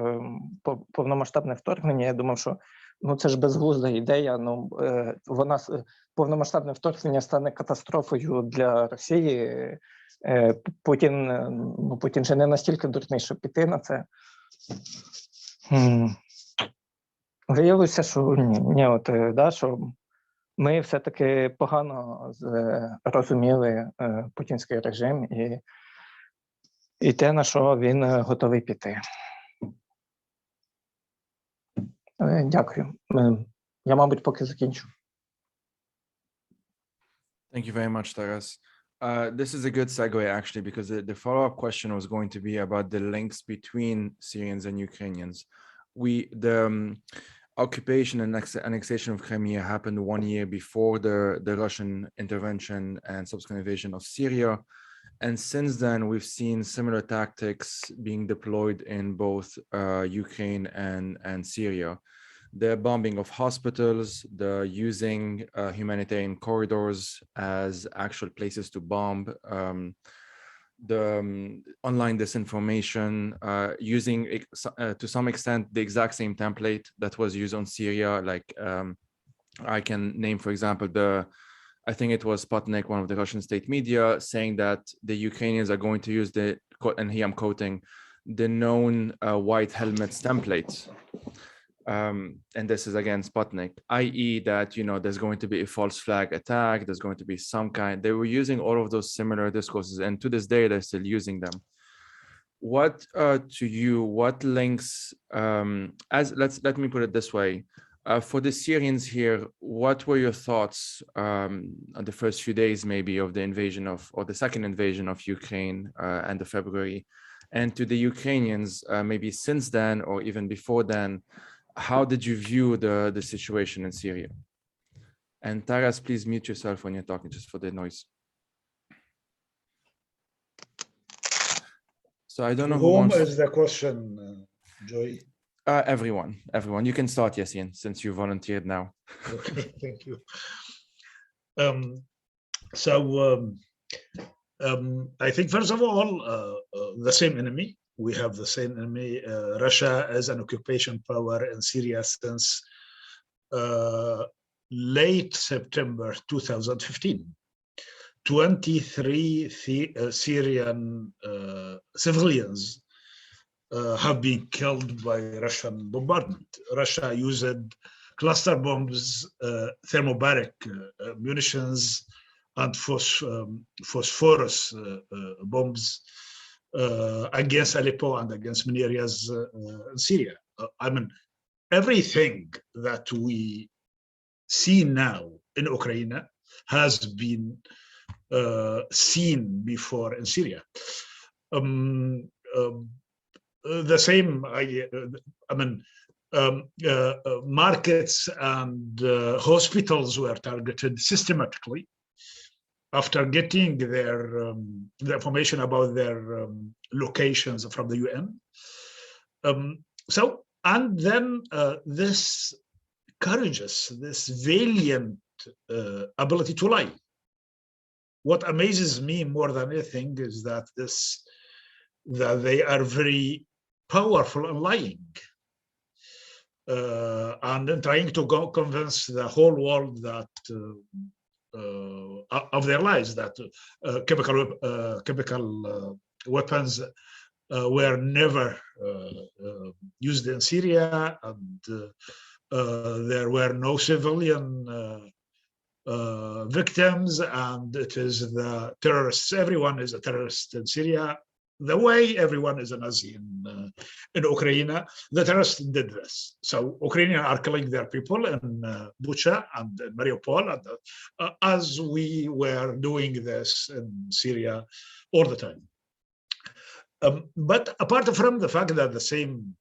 повномасштабне вторгнення, я думав, що це ж безглузда ідея, повномасштабне вторгнення стане катастрофою для Росії. Путін же не настільки дурний, щоб піти на це. Виявилося, що що ми все-таки погано розуміли путінський режим і те, на що він готовий піти. Дякую. Я, мабуть, поки закінчу. Thank you very much, Taras. This is a good segue, actually, because the follow-up question was going to be about the links between Syrians and Ukrainians. The occupation and annexation of Crimea happened 1 year before the Russian intervention and subsequent invasion of Syria. And since then, we've seen similar tactics being deployed in both Ukraine and Syria. The bombing of hospitals, the using humanitarian corridors as actual places to bomb, the online disinformation, using to some extent the exact same template that was used on Syria. Like I can name, for example, I think it was Sputnik, one of the Russian state media, saying that the Ukrainians are going to use and here I'm quoting, the known white helmets templates. And this is again Sputnik, i.e. that, there's going to be a false flag attack, there's going to be some kind, they were using all of those similar discourses, and to this day, they're still using them. What links, let me put it this way, For the Syrians here, what were your thoughts on the first few days, maybe, of the invasion or the second invasion of Ukraine, end of February? And to the Ukrainians, maybe since then or even before then, how did you view the situation in Syria? And Taras, please mute yourself when you're talking, just for the noise. So I don't know who wants. is the question, Joy? Everyone. You can start, Yassine, since you volunteered now. Okay, thank you. I think, first of all, the same enemy. We have the same enemy. Russia as an occupation power in Syria since late September 2015. 23 Syrian civilians have been killed by Russian bombardment. Russia used cluster bombs, thermobaric munitions, and phosphorus bombs against Aleppo and against many areas in Syria. I mean, everything that we see now in Ukraine has been seen before in Syria. The same, markets and hospitals were targeted systematically after getting the information about their locations from the UN. And then this courageous, this valiant ability to lie. What amazes me more than anything is that they are very powerful in lying and in trying to convince the whole world that of their lies, that chemical weapons were never used in Syria, and there were no civilian victims, and it is the terrorists. Everyone is a terrorist in Syria, the way everyone is a Nazi in Ukraine. The terrorists did this. So Ukrainians are killing their people in Bucha and Mariupol, and as we were doing this in Syria all the time. But apart from the fact that the same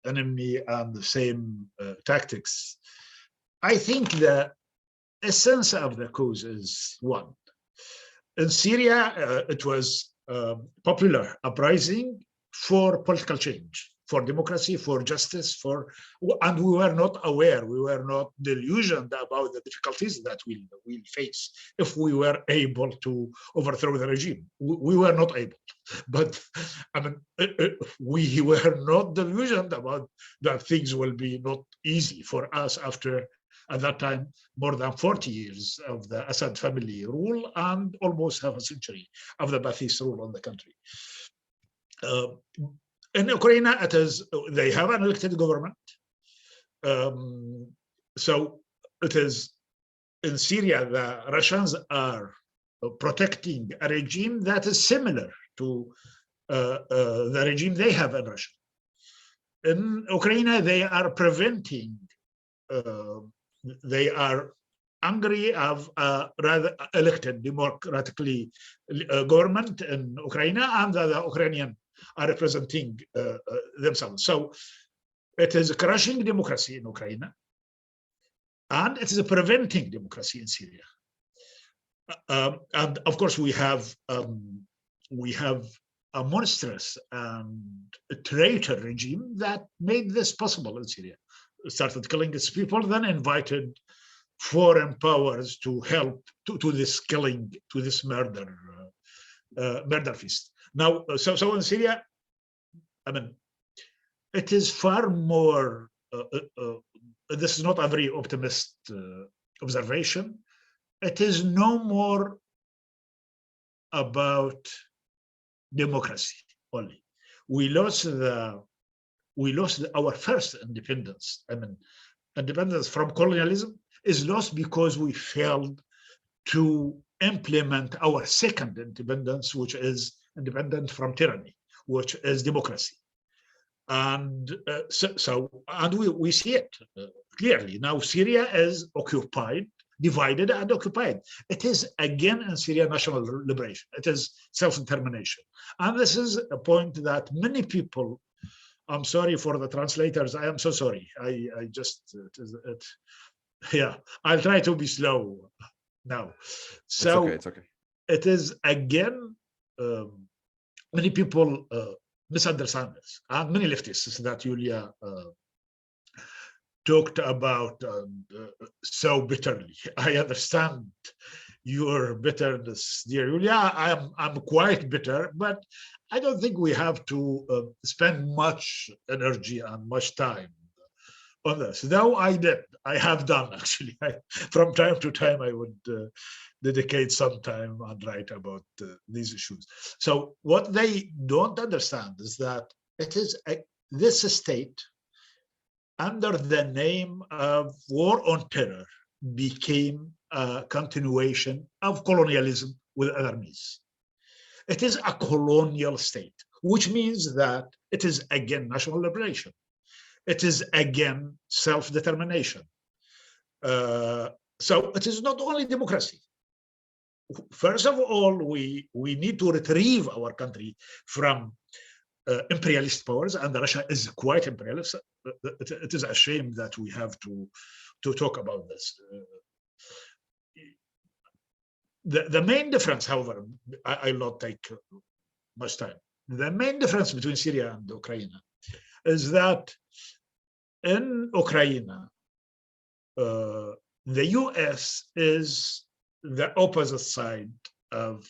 enemy and the same tactics, I think the essence of the cause is one. In Syria, it was popular uprising for political change, for democracy, for justice, and we were not aware, we were not delusioned about the difficulties that we'll face if we were able to overthrow the regime. We were not able, but I mean, we were not delusioned about that things will be not easy for us after, at that time, more than 40 years of the Assad family rule and almost half a century of the Ba'athist rule on the country. In Ukraine, they have an elected government. So it is in Syria, the Russians are protecting a regime that is similar to the regime they have in Russia. In Ukraine, they are preventing, they are angry of a rather elected democratically government in Ukraine, and the Ukrainian are representing themselves. So it is crushing democracy in Ukraine, and it is preventing democracy in Syria. And of course, we have a monstrous and a traitor regime that made this possible in Syria. It started killing its people, then invited foreign powers to help to this killing, to this murder feast. Now, so in Syria, I mean, it is far more, this is not a very optimist observation. It is no more about democracy only. We lost our first independence. I mean, independence from colonialism is lost because we failed to implement our second independence, which is independent from tyranny, which is democracy. And we see it clearly. Now Syria is occupied, divided and occupied. It is again in Syria national liberation. It is self-determination. And this is a point that many people, I'm sorry for the translators, I am so sorry. I just, yeah, I'll try to be slow now. So it's okay. It is again, many people misunderstand this, and many leftists that Yulia talked about so bitterly. I understand your bitterness, dear Yulia. I'm quite bitter, but I don't think we have to spend much energy and much time on this. Though I have done actually. From time to time, I would dedicate some time and write about these issues. So what they don't understand is that it is this state, under the name of war on terror, became a continuation of colonialism with other means. It is a colonial state, which means that it is again national liberation. It is again self-determination. So it is not only democracy. First of all, we need to retrieve our country from imperialist powers, and Russia is quite imperialist. It is a shame that we have to talk about this. The main difference, however, I'll not take much time. The main difference between Syria and Ukraine is that in Ukraine, the US is the opposite side of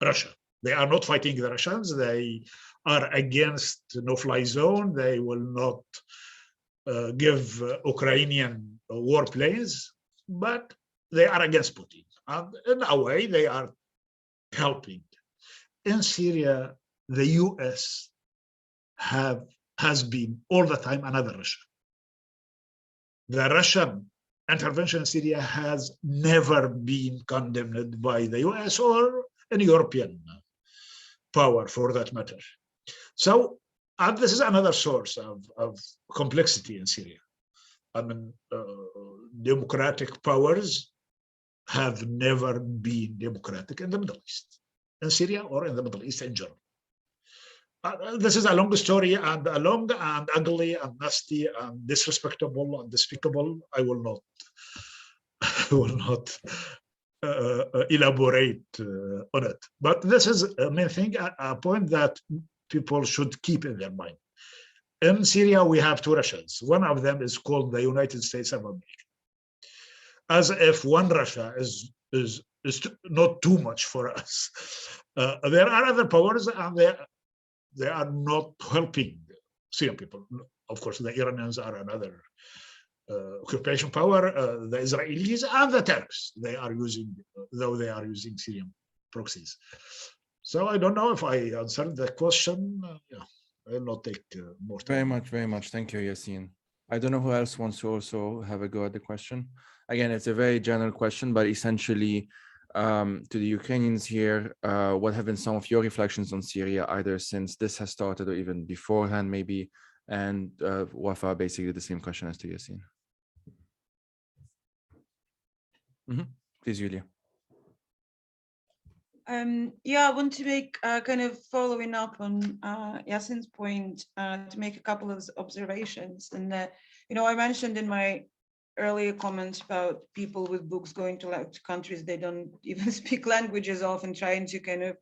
Russia. They are not fighting the Russians. They are against no-fly zone. They will not give Ukrainian warplanes, but they are against Putin. And in a way, they are helping. In Syria, the US has been all the time another Russia. The Russian intervention in Syria has never been condemned by the US or any European power for that matter. So, and this is another source of complexity in Syria. I mean, democratic powers have never been democratic in the Middle East, in Syria or in the Middle East in general. This is a long story, and a long and ugly and nasty and disrespectable and despicable. I will not elaborate on it. But this is a main thing, a point that people should keep in their mind. In Syria, we have two Russias. One of them is called the United States of America, as if one Russia is not too much for us. There are other powers, and they are not helping Syrian people. Of course, the Iranians are another occupation power, the Israelis and the Turks. They are using Syrian proxies. So I don't know if I answered the question. Yeah, I'll not take more time. Very much. Thank you, Yassine. I don't know who else wants to also have a go at the question. Again, it's a very general question, but essentially, to the Ukrainians here, what have been some of your reflections on Syria, either since this has started or even beforehand, maybe? And Wafa, basically the same question as to Yassine. Please, Yulia. Yeah, I want to make kind of following up on Yassine's point to make a couple of observations. And I mentioned in my earlier comments about people with books going to countries they don't even speak languages of and trying to kind of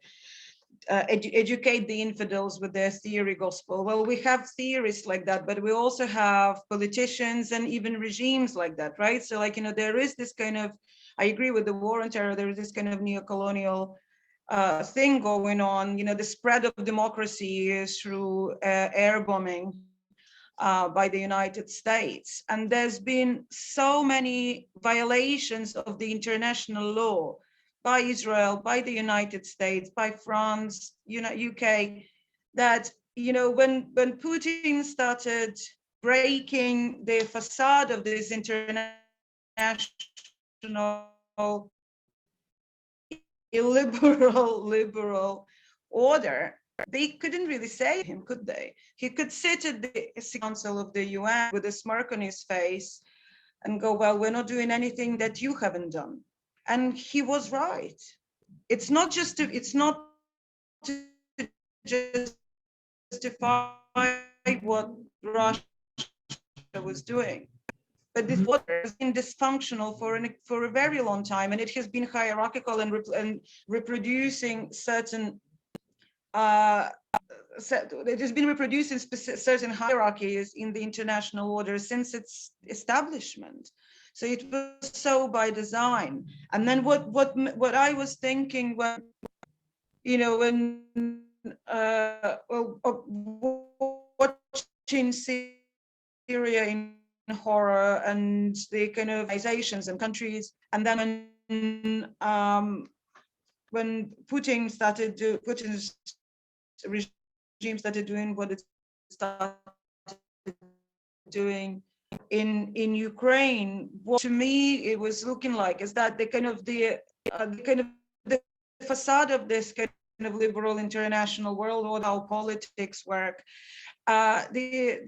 educate the infidels with their theory gospel. Well, we have theorists like that, but we also have politicians and even regimes like that, right? So there is this kind of, I agree with the war on terror, there is this kind of neo-colonial thing going on. The spread of democracy is through air bombing by the United States. And there's been so many violations of the international law by Israel, by the United States, by France, UK, that, when Putin started breaking the facade of this international illiberal liberal order, they couldn't really say him, could they? He could sit at the Council of the UN with a smirk on his face and go, well, we're not doing anything that you haven't done. And he was right. It's not to justify what Russia was doing, but this water has been dysfunctional for a very long time, and it has been hierarchical and reproducing certain it has been reproducing certain hierarchies in the international order since its establishment. So it was so by design. And then what I was thinking when, you know, when watching Syria in horror and the kind of organizations and countries, and then when Putin's regime started doing what it started doing in Ukraine, what to me it was looking like is that the facade of this kind of liberal international world, or how politics work, the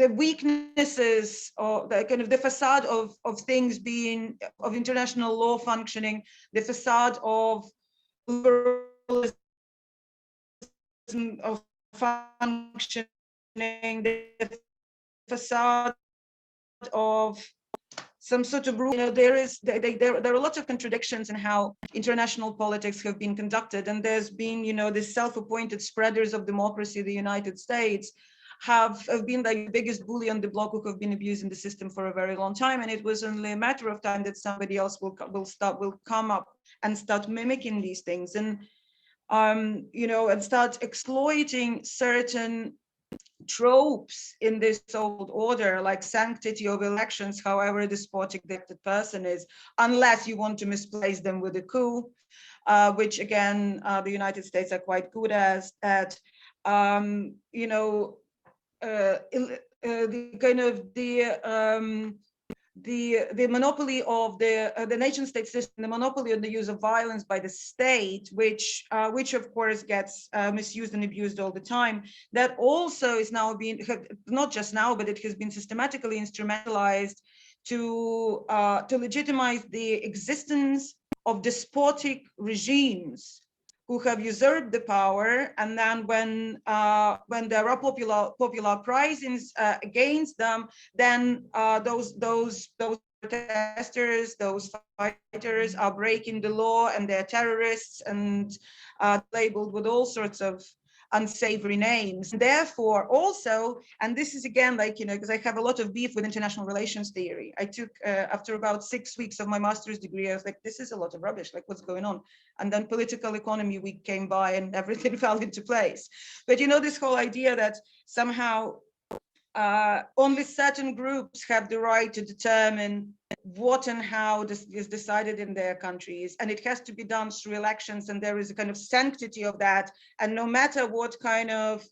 weaknesses, or the facade of things being, of international law functioning, the facade of liberalism of functioning, the facade of some sort of rule. You know, there are lots of contradictions in how international politics have been conducted, and there's been, you know, the self-appointed spreaders of democracy, the United States, have been like the biggest bully on the block, who have been abusing the system for a very long time, and it was only a matter of time that somebody else will come up and start mimicking these things, and you know, and start exploiting certain tropes in this old order, like sanctity of elections, however despotic the person is, unless you want to misplace them with a coup, which again the United States are quite good at. You know, the monopoly of the nation state system, the monopoly on the use of violence by the state, which of course gets misused and abused all the time. That also is now being, not just now, but it has been systematically instrumentalized to legitimize the existence of despotic regimes who have usurped the power, and then when there are popular uprisings against them, then those protesters, those fighters are breaking the law, and they're terrorists, and labeled with all sorts of unsavory names. Therefore, also, and this is again, like, you know, because I have a lot of beef with international relations theory. I took, after about 6 weeks of my master's degree, I was like, this is a lot of rubbish, like, what's going on? And then political economy week came by and everything fell into place. But, you know, this whole idea that somehow only certain groups have the right to determine what and how this is decided in their countries, and it has to be done through elections, and there is a kind of sanctity of that, and no matter what kind of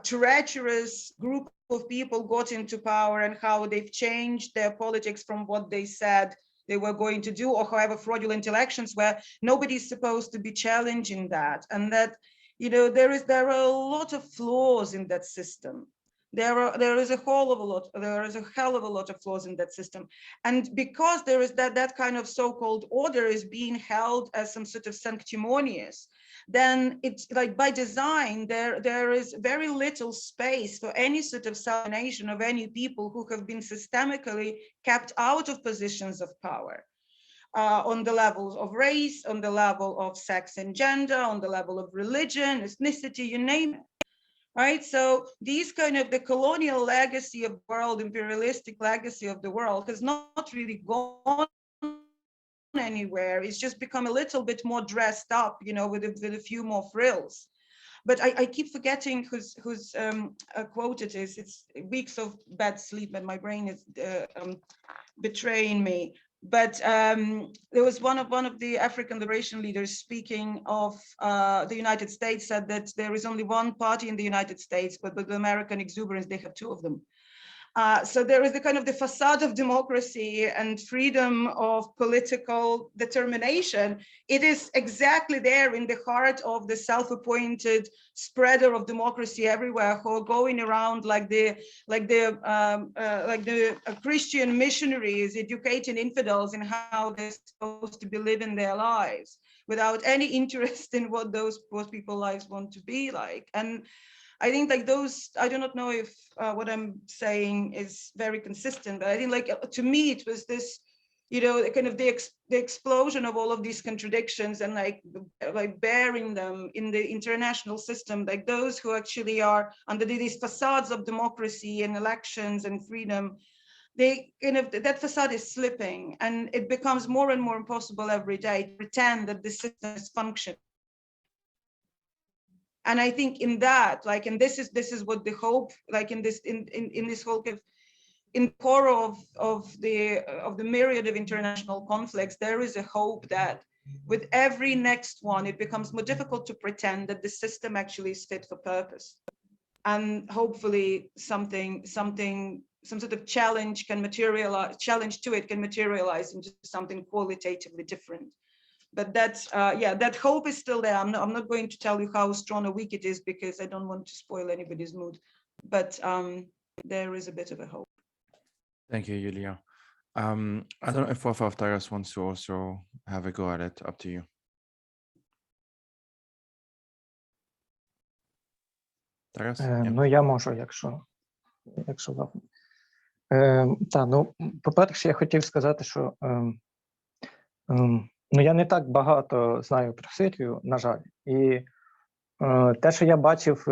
treacherous group of people got into power and how they've changed their politics from what they said they were going to do, or however fraudulent elections were, nobody's supposed to be challenging that. And that, you know, there are a lot of flaws in that system. There is a hell of a lot of flaws in that system, and because there is that kind of so-called order is being held as some sort of sanctimonious, then it's like by design there is very little space for any sort of self-nation of any people who have been systemically kept out of positions of power. On the levels of race, on the level of sex and gender, on the level of religion, ethnicity, you name it. Right, so these kind of the colonial legacy of the world, imperialistic legacy of the world, has not really gone anywhere. It's just become a little bit more dressed up, you know, with a few more frills. But I keep forgetting whose quote it is. It's weeks of bad sleep, and my brain is betraying me. But there was one of the African liberation leaders speaking of the United States, said that there is only one party in the United States, but with American exuberance, they have two of them. So there is the kind of the facade of democracy and freedom of political determination. It is exactly there in the heart of the self-appointed spreader of democracy everywhere, who are going around like the Christian missionaries educating infidels in how they're supposed to be living their lives, without any interest in what those people's lives want to be like. And I think like those, I do not know if what I'm saying is very consistent, but I think like to me it was this, you know, kind of the explosion of all of these contradictions and like bearing them in the international system, like those who actually are under these facades of democracy and elections and freedom, they kind of, that facade is slipping, and it becomes more and more impossible every day to pretend that the system is functioning. And I think in that, like, and this is what the hope, like in this whole kind of, in the core of the myriad of international conflicts, there is a hope that with every next one, it becomes more difficult to pretend that the system actually is fit for purpose. And hopefully some sort of challenge to it can materialize into something qualitatively different. But that's that hope is still there. I'm not going to tell you how strong or weak it is, because I don't want to spoil anybody's mood, but there is a bit of a hope. Thank you, Yulia. I don't know if Wafa of Taras wants to also have a go at it. Up to you. Taras? Yeah. Ну, я можу, якщо вам. Ну, по-перше, я хотів сказати, що ну, я не так багато знаю про Сирію, на жаль. І те, що я бачив,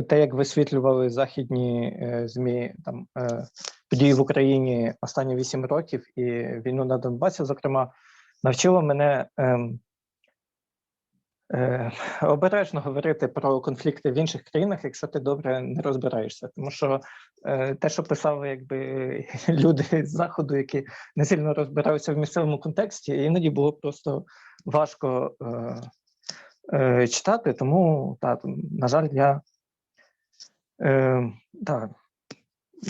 те, як висвітлювали західні ЗМІ там, події в Україні останні 8 років і війну на Донбасі, зокрема, навчило мене обережно говорити про конфлікти в інших країнах, якщо ти добре не розбираєшся. Тому що те, що писали якби люди з Заходу, які не сильно розбираються в місцевому контексті, іноді було просто важко читати. Тому, так, на жаль,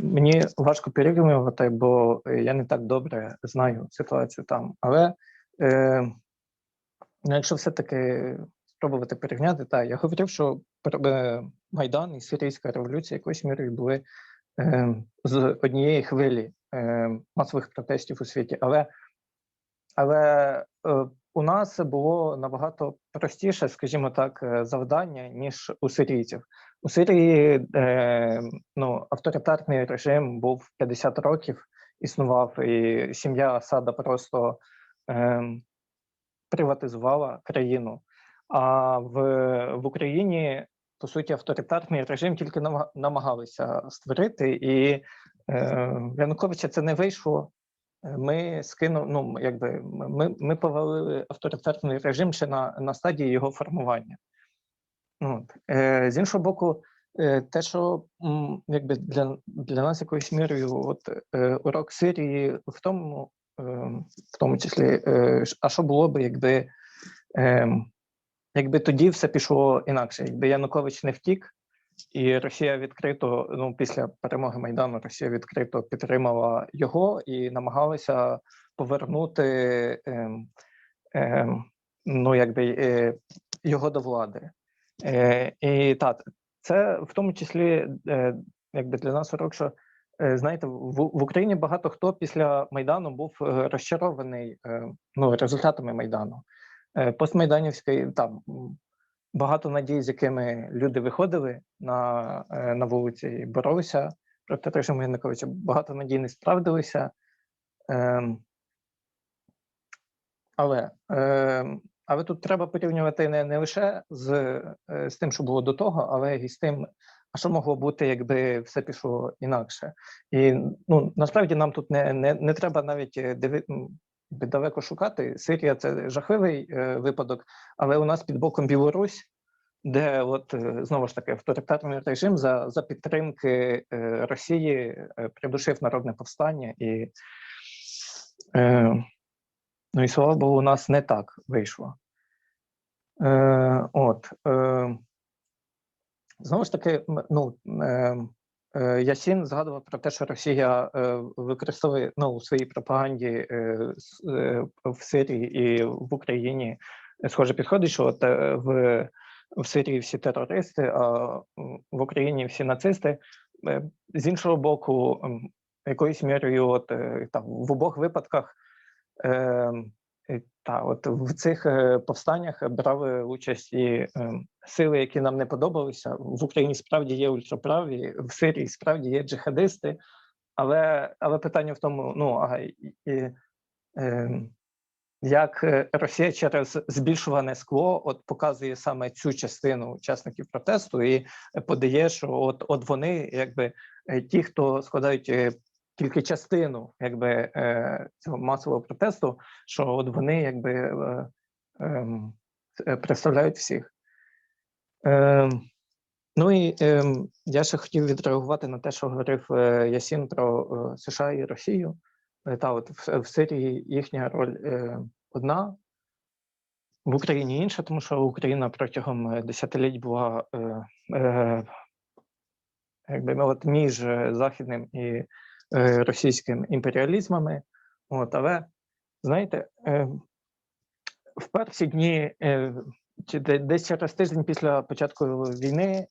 мені важко порівнювати, бо я не так добре знаю ситуацію там. Але якщо все-таки спробувати порівняти, так, я говорив, що Майдан і Сирійська революція якоюсь мірою були з однієї хвилі масових протестів у світі. Але у нас було набагато простіше, скажімо так, завдання, ніж у сирійців. У Сирії авторитарний режим був 50 років, існував, і сім'я Асада просто приватизувала країну. А в Україні, по суті, авторитарний режим тільки намагалися створити, і Януковича це не вийшло. Ми ми повалили авторитарний режим ще на стадії його формування. З іншого боку, те, що якби для нас якоюсь мірою урок Сирії в тому числі, а що було б, якби тоді все пішло інакше, якби Янукович не втік, і Росія відкрито, після перемоги Майдану, Росія відкрито підтримала його і намагалася повернути його до влади. І так, це в тому числі якби для нас урок, що, знаєте, в Україні багато хто після Майдану був розчарований результатами Майдану. Постмайданівський, там, багато надій, з якими люди виходили на вулиці і боролися проти режиму Януковича, багато надій не справдилися. Але тут треба порівнювати не лише з тим, що було до того, але і з тим, а що могло бути, якби все пішло інакше. І насправді нам тут не треба навіть далеко шукати. Сирія – це жахливий випадок, але у нас під боком Білорусь, де знову ж таки авторитарний режим за підтримки Росії придушив народне повстання. І слава Богу, у нас не так вийшло. Знову ж таки, Ясін згадував про те, що Росія використовує у своїй пропаганді в Сирії і в Україні схоже підходить, що от в Сирії всі терористи, а в Україні всі нацисти. З іншого боку, якоюсь мірою в обох випадках в цих повстаннях брали участь і сили, які нам не подобалися. В Україні справді є ультраправі, в Сирії справді є джихадисти, але питання в тому, як Росія через збільшуване скло показує саме цю частину учасників протесту і подає, що от вони, якби ті, хто складають тільки частину цього масового протесту, що от вони якби представляють всіх. Я ще хотів відреагувати на те, що говорив Ясін про США і Росію. В Сирії їхня роль одна, в Україні інша, тому що Україна протягом десятиліть була між західним і російським імперіалізмами. Але, знаєте, в перші дні, десь через тиждень після початку війни,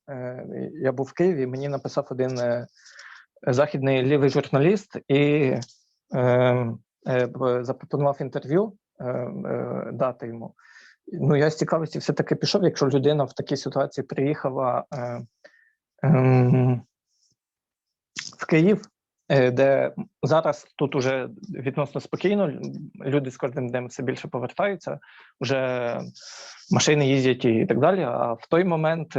я був в Києві, мені написав один західний лівий журналіст і запропонував інтерв'ю дати йому. Я з цікавості все-таки пішов, якщо людина в такій ситуації приїхала в Київ, де зараз тут уже відносно спокійно, люди з кожним днем все більше повертаються, вже машини їздять і так далі, а в той момент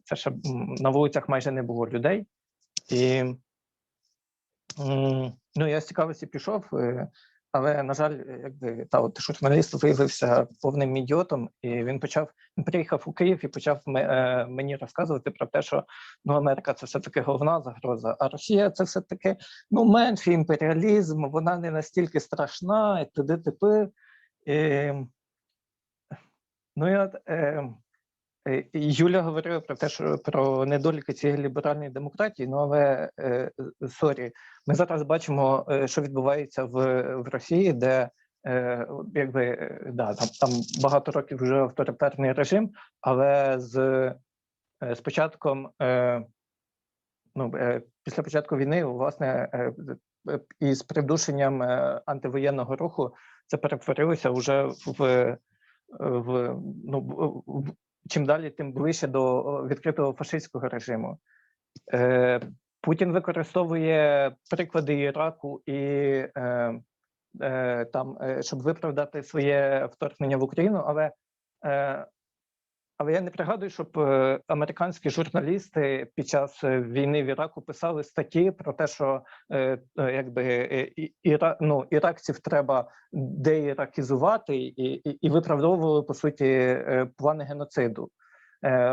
це ще на вулицях майже не було людей. І я з цікавості пішов, але, на жаль, журналіст виявився повним ідіотом, і він приїхав у Київ і почав мені розказувати про те, що Америка – це все-таки головна загроза, а Росія – це все-таки менший імперіалізм, вона не настільки страшна, і т.д. Юля говорила про те, що про недоліки цієї ліберальної демократії, але, ми зараз бачимо, що відбувається в Росії, де, там багато років вже авторитарний режим, але з початком, після початку війни, власне, і з придушенням антивоєнного руху, це перетворилося вже чим далі, тим ближче до відкритого фашистського режиму. Путін використовує приклади Іраку і щоб виправдати своє вторгнення в Україну, але я не пригадую, щоб американські журналісти під час війни в Іраку писали статті про те, що іракців треба деіракізувати і виправдовували, по суті, плани геноциду.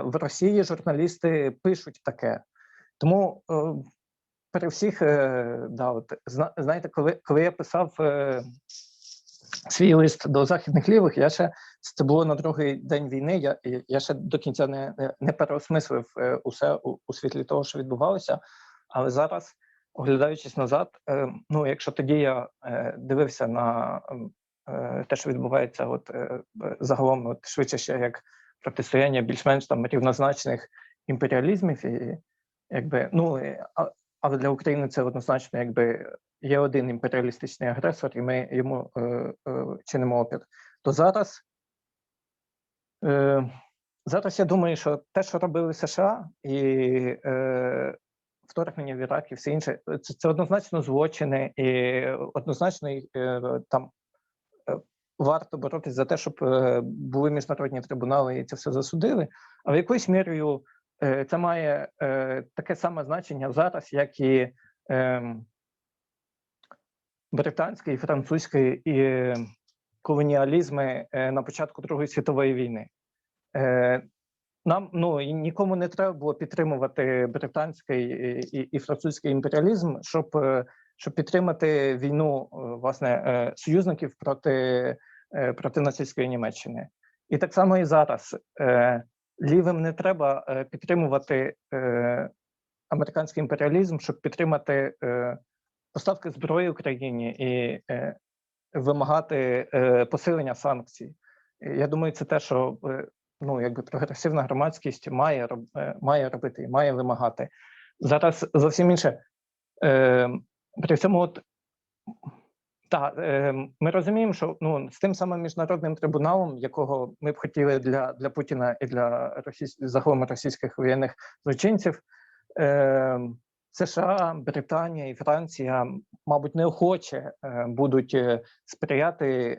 В Росії журналісти пишуть таке. Тому при всіх, знаєте, коли я писав свій лист до західних лівих, це було на другий день війни, я ще до кінця не переосмислив усе у світлі того, що відбувалося, але зараз, оглядаючись назад, якщо тоді я дивився на те, що відбувається загалом, швидше ще як протистояння більш-менш рівнозначних імперіалізмів, але для України це однозначно є один імперіалістичний агресор, і ми йому чинимо опір. То зараз я думаю, що те, що робили США і вторгнення в Ірак і все інше, це однозначно злочини, і однозначно там варто боротися за те, щоб були міжнародні трибунали і це все засудили, але якоюсь мірою це має таке саме значення зараз, як і британський і французький і колоніалізми на початку Другої світової війни. Нам нікому не треба було підтримувати британський і французький імперіалізм, щоб підтримати війну, власне, союзників проти нацистської Німеччини. І так само і зараз. лівим не треба підтримувати американський імперіалізм, щоб підтримати поставки зброї Україні і вимагати посилення санкцій. Я думаю, це те, що прогресивна громадськість має робити і має вимагати. Зараз зовсім інше. При цьому ми розуміємо, що з тим самим міжнародним трибуналом, якого ми б хотіли для Путіна і для загалом російських воєнних злочинців, США, Британія і Франція, мабуть, неохоче будуть сприяти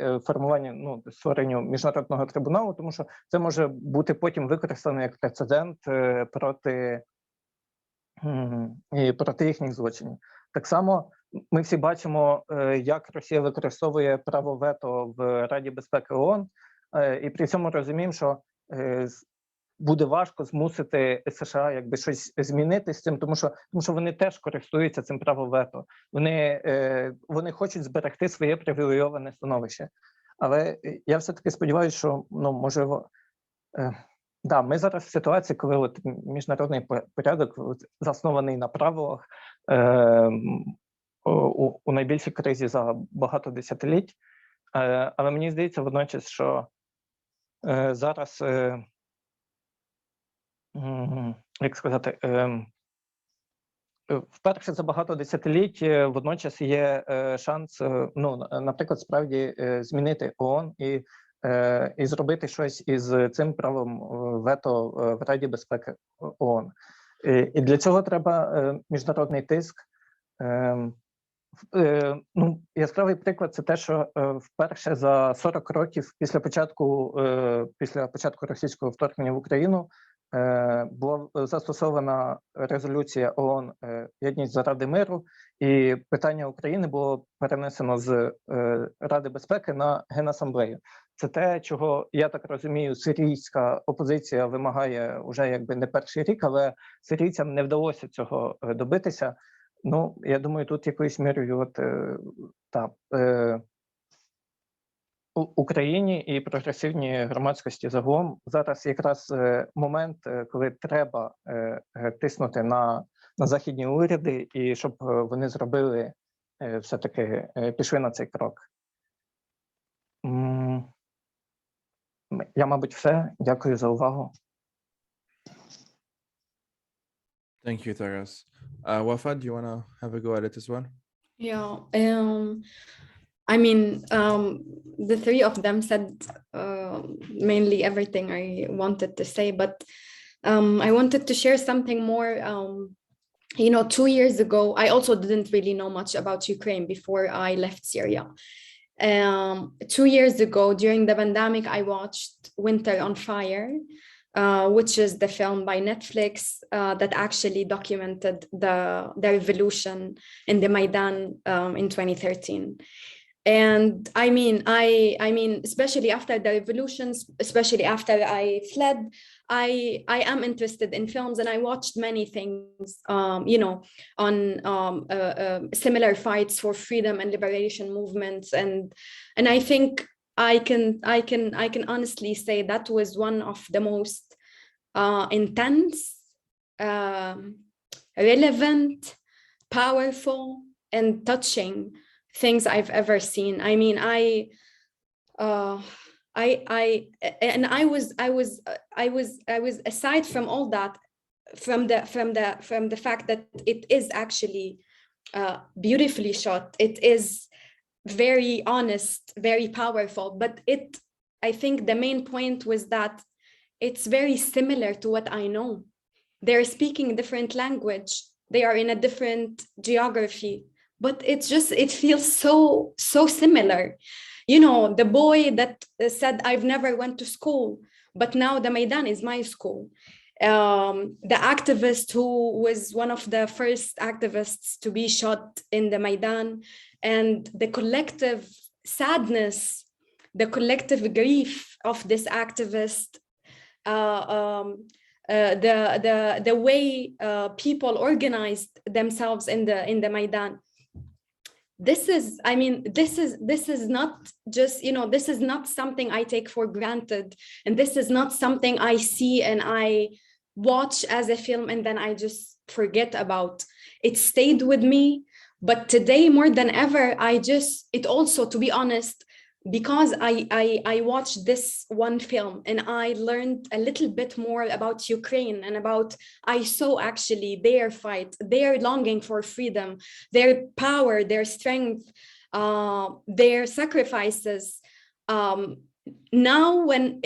створенню міжнародного трибуналу, тому що це може бути потім використано як прецедент проти їхніх злочинів. Так само ми всі бачимо, як Росія використовує право вето в Раді безпеки ООН, і при цьому розуміємо, що буде важко змусити США щось змінити з цим, тому що вони теж користуються цим правом вето. Вони хочуть зберегти своє привілейоване становище. Але я все-таки сподіваюся, що, можливо, ми зараз в ситуації, коли міжнародний порядок заснований на правилах у найбільшій кризі за багато десятиліть. Але мені здається водночас, що зараз, як сказати, вперше за багато десятиліть водночас є шанс, наприклад, справді змінити ООН і зробити щось із цим правом вето в Раді безпеки ООН. І для цього треба міжнародний тиск. Яскравий приклад – це те, що вперше за 40 років після початку російського вторгнення в Україну була застосована резолюція ООН «Єдність заради миру», і питання України було перенесено з Ради безпеки на Генасамблею. Це те, чого, я так розумію, сирійська опозиція вимагає вже не перший рік, але сирійцям не вдалося цього добитися. Я думаю, тут якоюсь мірою Україні і прогресивній громадськості загалом зараз якраз момент, коли треба тиснути на західні уряди і щоб вони зробили, все-таки пішли на цей крок. Я, мабуть, все. Дякую за увагу. Thank you, Taras. Wafa, do you want to have a go at it as well? Yeah, the three of them said mainly everything I wanted to say, but I wanted to share something more. 2 years ago, I also didn't really know much about Ukraine before I left Syria. 2 years ago, during the pandemic, I watched Winter on Fire, which is the film by Netflix that actually documented the revolution in the Maidan in 2013. And I mean, especially after the revolutions, especially after I fled, I am interested in films, and I watched many things, on similar fights for freedom and liberation movements, and I think I can honestly say that was one of the most intense, relevant, powerful, and touching things I've ever seen. I mean, I was aside from all that, from the fact that it is actually beautifully shot. It is very honest, very powerful, but I think the main point was that it's very similar to what I know. They're speaking a different language. They are in a different geography, but it feels so similar. The boy that said, I've never went to school, but now the Maidan is my school. The activist who was one of the first activists to be shot in the Maidan, and the collective sadness, the collective grief of this activist, the way people organized themselves in the Maidan. this is not just, this is not something I take for granted, and this is not something I see and I watch as a film and then I just forget about. It stayed with me, but today more than ever, it also, to be honest, because I watched this one film and I learned a little bit more about Ukraine and I saw actually their fight, their longing for freedom, their power, their strength, their sacrifices. Now, when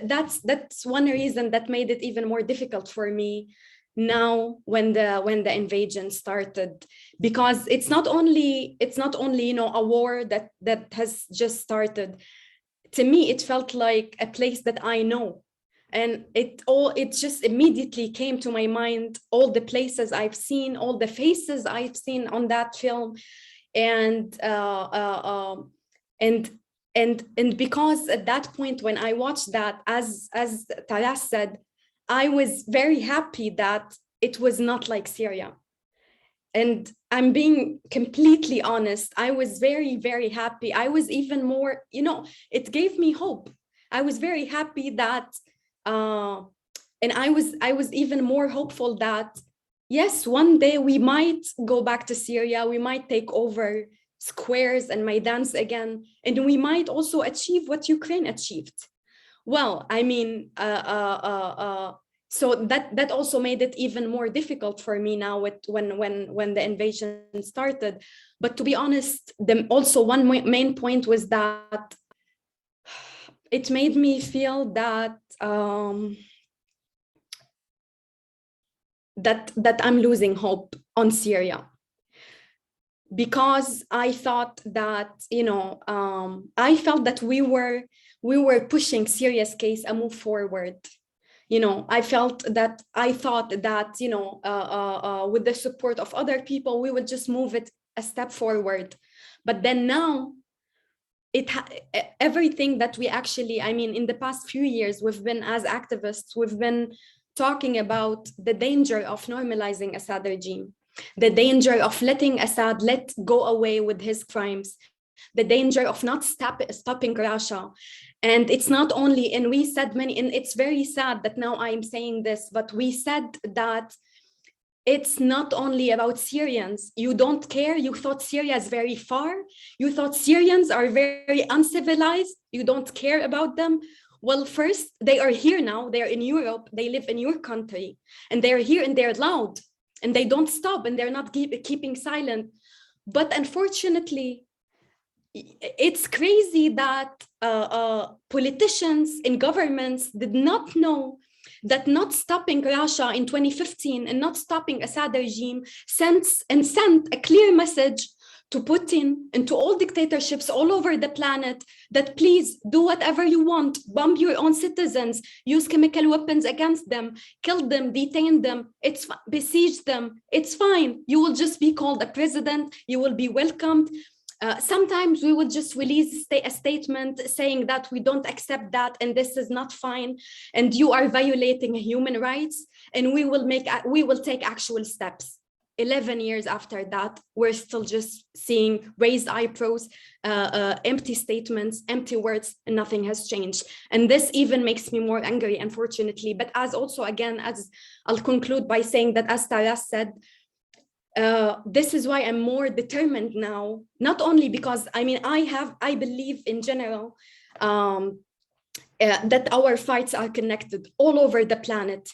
that's one reason that made it even more difficult for me now when the invasion started, because it's not only a war that has just started. To me, it felt like a place that I know, and it just immediately came to my mind, all the places I've seen, all the faces I've seen on that film, and because at that point when I watched that, as Taras said, I was very happy that it was not like Syria. And I'm being completely honest, I was very, very happy. I was even more, it gave me hope. I was very happy that, and I was even more hopeful that, yes, one day we might go back to Syria, we might take over squares and Maidans again, and we might also achieve what Ukraine achieved. Well, I mean, so that also made it even more difficult for me now when the invasion started. But to be honest, also one main point was that it made me feel that that I'm losing hope on Syria, because I thought that I felt that we were pushing Syria's case a move forward. I thought that with the support of other people, we would just move it a step forward. But then now, everything that we actually, in the past few years, we've been, as activists, we've been talking about the danger of normalizing Assad regime, the danger of letting Assad go away with his crimes, the danger of not stopping Russia. And it's not only, and we said many, and it's very sad that now I'm saying this, but we said that it's not only about Syrians. You don't care. You thought Syria is very far. You thought Syrians are very uncivilized. You don't care about them. Well, first, they are here now. They're in Europe. They live in your country. And they're here and they're loud. And they don't stop and they're not keeping silent. But unfortunately, it's crazy that politicians in governments did not know that not stopping Russia in 2015 and not stopping Assad regime sent a clear message to Putin and to all dictatorships all over the planet that please do whatever you want, bomb your own citizens, use chemical weapons against them, kill them, detain them, besiege them, it's fine. You will just be called a president, you will be welcomed. Sometimes we would just release a statement saying that we don't accept that and this is not fine and you are violating human rights, and we will take actual steps. 11 years after that, we're still just seeing raised eyebrows, empty statements, empty words, and nothing has changed. And this even makes me more angry, unfortunately. But as I'll conclude by saying that, as Taras said, this is why I'm more determined now, not only because I believe in general that our fights are connected all over the planet.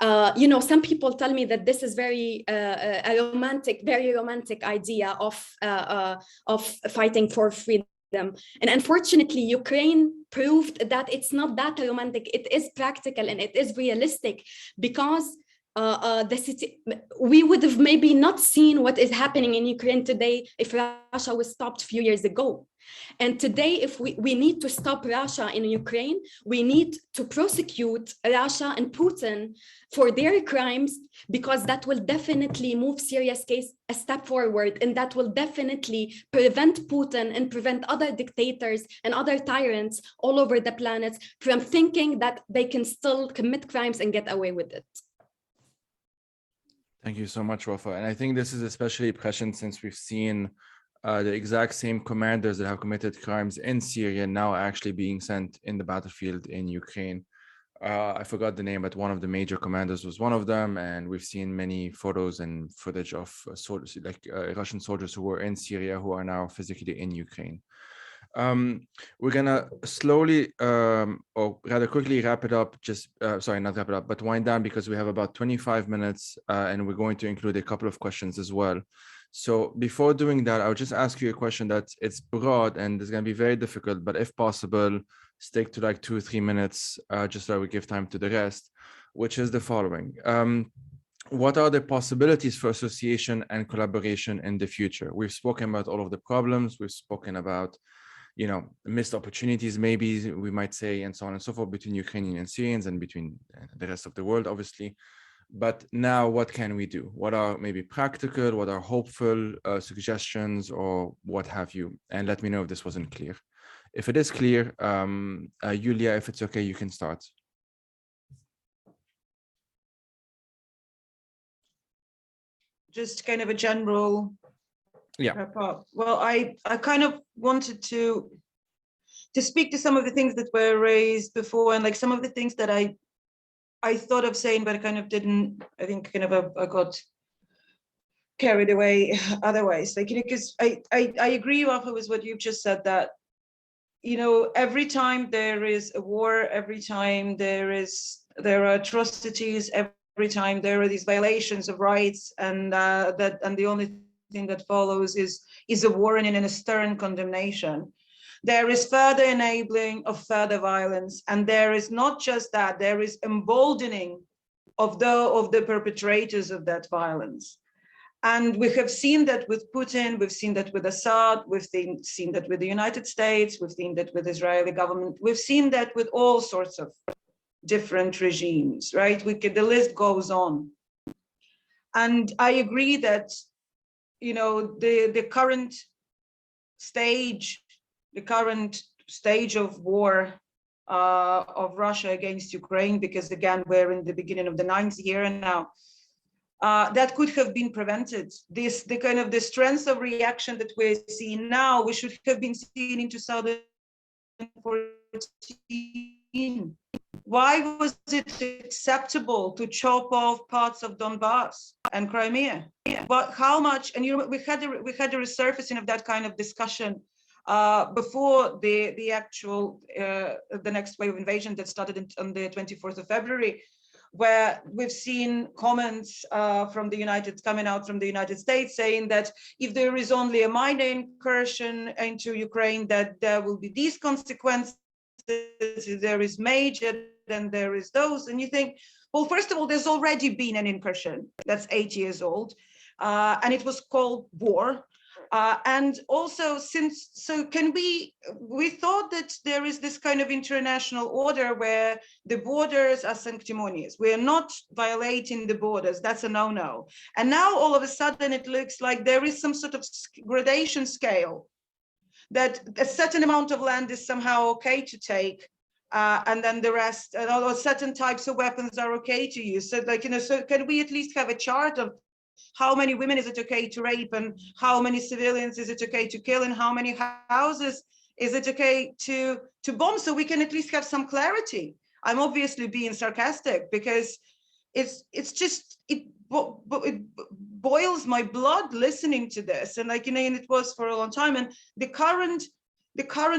Some people tell me that this is very romantic idea of fighting for freedom. And unfortunately, Ukraine proved that it's not that romantic. It is practical and it is realistic, because we would have maybe not seen what is happening in Ukraine today if Russia was stopped a few years ago. And today, if we need to stop Russia in Ukraine, we need to prosecute Russia and Putin for their crimes, because that will definitely move Syria's case a step forward, and that will definitely prevent Putin and prevent other dictators and other tyrants all over the planet from thinking that they can still commit crimes and get away with it. Thank you so much, Wafa. And I think this is especially prescient since we've seen the exact same commanders that have committed crimes in Syria now are actually being sent in the battlefield in Ukraine. I forgot the name, but one of the major commanders was one of them, and we've seen many photos and footage of Russian soldiers who were in Syria who are now physically in Ukraine. We're gonna slowly, or rather quickly wrap it up, not wrap it up, but wind down, because we have about 25 minutes and we're going to include a couple of questions as well. So before doing that, I'll just ask you a question that it's broad and it's gonna be very difficult, but if possible, stick to like 2 or 3 minutes, just so we give time to the rest, which is the following. What are the possibilities for association and collaboration in the future? We've spoken about all of the problems, we've spoken about, you know, missed opportunities, maybe we might say, and so on and so forth, between Ukrainian and Syrians and between the rest of the world, obviously. But now what can we do? What are maybe practical, what are hopeful suggestions, or what have you? And let me know if this wasn't clear. If it is clear, Yulia, if it's okay, you can start. Just kind of a general wrap up. Well, I kind of wanted to speak to some of the things that were raised before, and like some of the things that I thought of saying, but I kind of didn't. I think kind of I got carried away otherwise. Like, you know, because I agree, Rafa, with what you've just said, that, you know, every time there is a war, every time there are atrocities, every time there are these violations of rights, and the only thing that follows is a warning and a stern condemnation. There is further enabling of further violence, and there is not just that, there is emboldening of the perpetrators of that violence. And we have seen that with Putin, we've seen that with Assad, we've seen that with the United States, we've seen that with the Israeli government, we've seen that with all sorts of different regimes, right? The list goes on. And I agree that, you know, the current stage of war of Russia against Ukraine, because again, we're in the beginning of the 9th year now, that could have been prevented. The strength of reaction that we're seeing now, we should have been seeing in 2014. Why was it acceptable to chop off parts of Donbass and Crimea? But how much? And you know, we had a resurfacing of that kind of discussion before the actual the next wave of invasion that started on the 24th of February, where we've seen comments coming out from the United States saying that if there is only a minor incursion into Ukraine, that there will be these consequences. If there is major, then there is those. And you think, well, first of all, there's already been an incursion that's 8 years old, and it was called war. And also, we thought that there is this kind of international order where the borders are sanctimonious. We are not violating the borders. That's a no-no. And now all of a sudden it looks like there is some sort of gradation scale, that a certain amount of land is somehow okay to take, and then the rest, or certain types of weapons are okay to use. So, like, you know, so can we at least have a chart of how many women is it okay to rape, and how many civilians is it okay to kill, and how many houses is it okay to bomb, so we can at least have some clarity? I'm obviously being sarcastic, because it boils my blood listening to this, and like, you know, and it was for a long time. And the current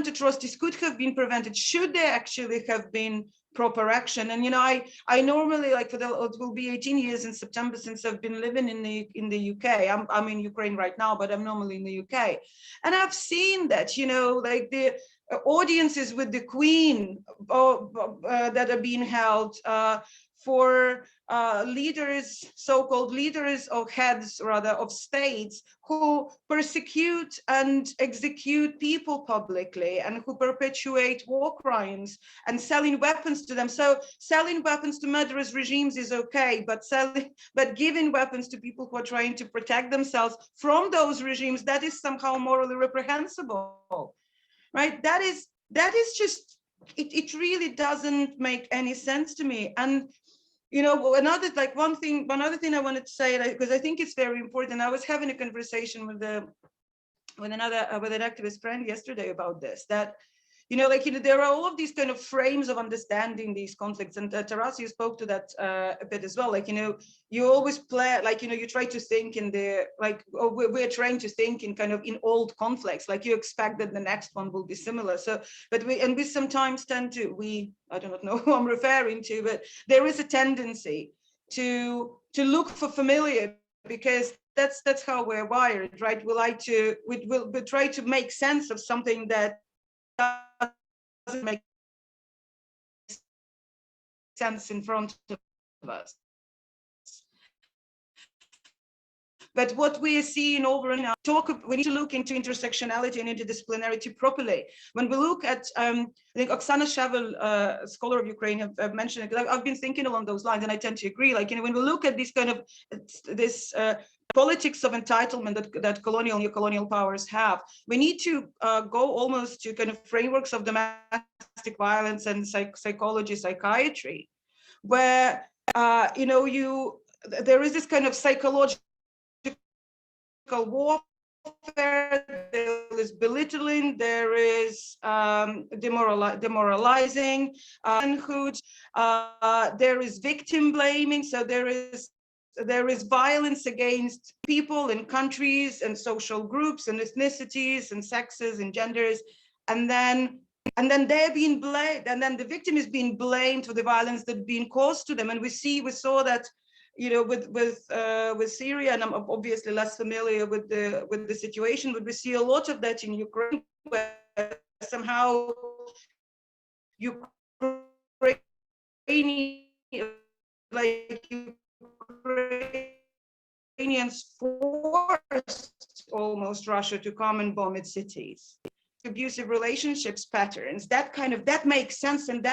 atrocities could have been prevented should there actually have been proper action. And you know, I normally, like, it will be 18 years in September since I've been living in the UK. I'm in Ukraine right now, but I'm normally in the UK, and I've seen that, you know, like the audiences with the Queen that are being held for leaders, so-called leaders, or heads rather, of states who persecute and execute people publicly, and who perpetuate war crimes and selling weapons to them. So selling weapons to murderous regimes is okay, but giving weapons to people who are trying to protect themselves from those regimes, that is somehow morally reprehensible, right? That is just, it really doesn't make any sense to me. And you know, another thing I wanted to say, because I think it's very important. I was having a conversation with with an activist friend yesterday about this, that there are all of these kind of frames of understanding these conflicts, and Taras, you spoke to that a bit as well. You always play, you try to think in the, we're trying to think in kind of in old conflicts, you expect that the next one will be similar. So, but we sometimes tend to, I don't know who I'm referring to, but there is a tendency to look for familiar, because that's how we're wired, right? We try to make sense of something that doesn't make sense in front of us. But what we are seeing over and we need to look into intersectionality and interdisciplinarity properly. When we look at, I think Oksana Shavel, a scholar of Ukraine, have mentioned it. I've been thinking along those lines, and I tend to agree. When we look at these kind of politics of entitlement that colonial and neocolonial powers have, we need to go almost to kind of frameworks of domestic violence and psychology, psychiatry, where there is this kind of psychological warfare, there is belittling, there is demoralizing manhood, there is victim blaming, so there is violence against people and countries and social groups and ethnicities and sexes and genders, and then they're being blamed, and then the victim is being blamed for the violence that's being caused to them. And we saw that with Syria, and I'm obviously less familiar with the situation, but we see a lot of that in Ukraine, where somehow Ukrainians forced almost Russia to come and bomb its cities. Abusive relationships patterns, that makes sense, and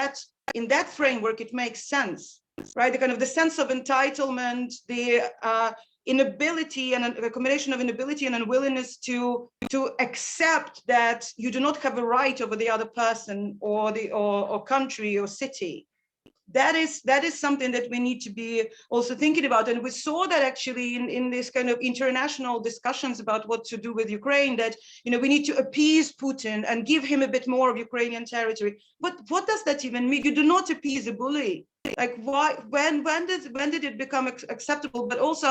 in that framework it makes sense. Right, the sense of entitlement, the inability, and a combination of inability and unwillingness to accept that you do not have a right over the other person or country or city. That is something that we need to be also thinking about. And we saw that actually in this kind of international discussions about what to do with Ukraine, that we need to appease Putin and give him a bit more of Ukrainian territory. But what does that even mean? You do not appease a bully. Why? When did it become acceptable? But also,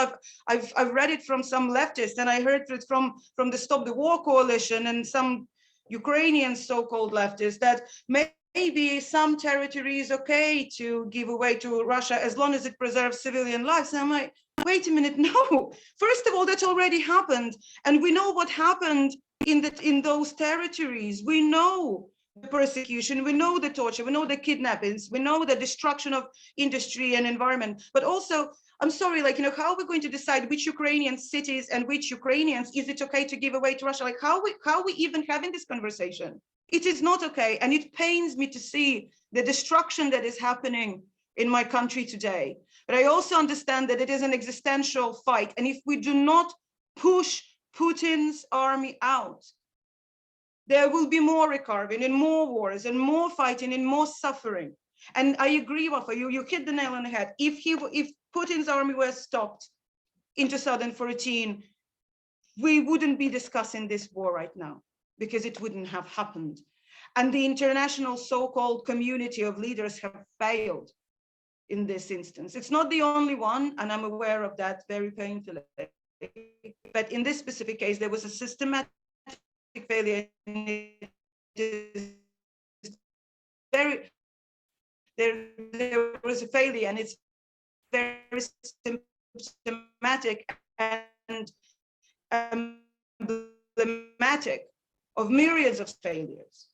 I've read it from some leftists, and I heard it from the Stop the War Coalition and some Ukrainian so-called leftists, that maybe some territory is okay to give away to Russia as long as it preserves civilian lives. And I'm like, wait a minute, no. First of all, that's already happened, and we know what happened in those territories. We know the persecution, we know the torture, we know the kidnappings, we know the destruction of industry and environment. But also, I'm sorry, how are we going to decide which Ukrainian cities and which Ukrainians is it okay to give away to Russia? How are we even having this conversation? It is not okay, and it pains me to see the destruction that is happening in my country today. But I also understand that it is an existential fight, and if we do not push Putin's army out, there will be more recurring and more wars and more fighting and more suffering. And I agree, Wafa, you hit the nail on the head. If Putin's army were stopped in 2014, we wouldn't be discussing this war right now, because it wouldn't have happened. And the international so-called community of leaders have failed in this instance. It's not the only one, and I'm aware of that very painfully. But in this specific case, there was a systematic failure. There was a failure, and it's very systematic and emblematic of myriads of failures.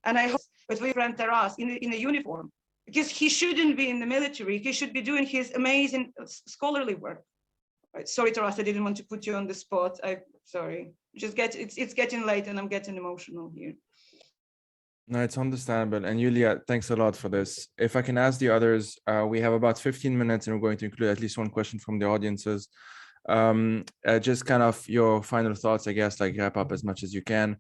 And I hope with my friend Taras in a uniform, because he shouldn't be in the military, he should be doing his amazing scholarly work. Right. Sorry, Taras, I didn't want to put you on the spot. Sorry. It's getting late and I'm getting emotional here. No, it's understandable. And Yulia, thanks a lot for this. If I can ask the others, we have about 15 minutes and we're going to include at least one question from the audiences. Just kind of your final thoughts, I guess, wrap up as much as you can.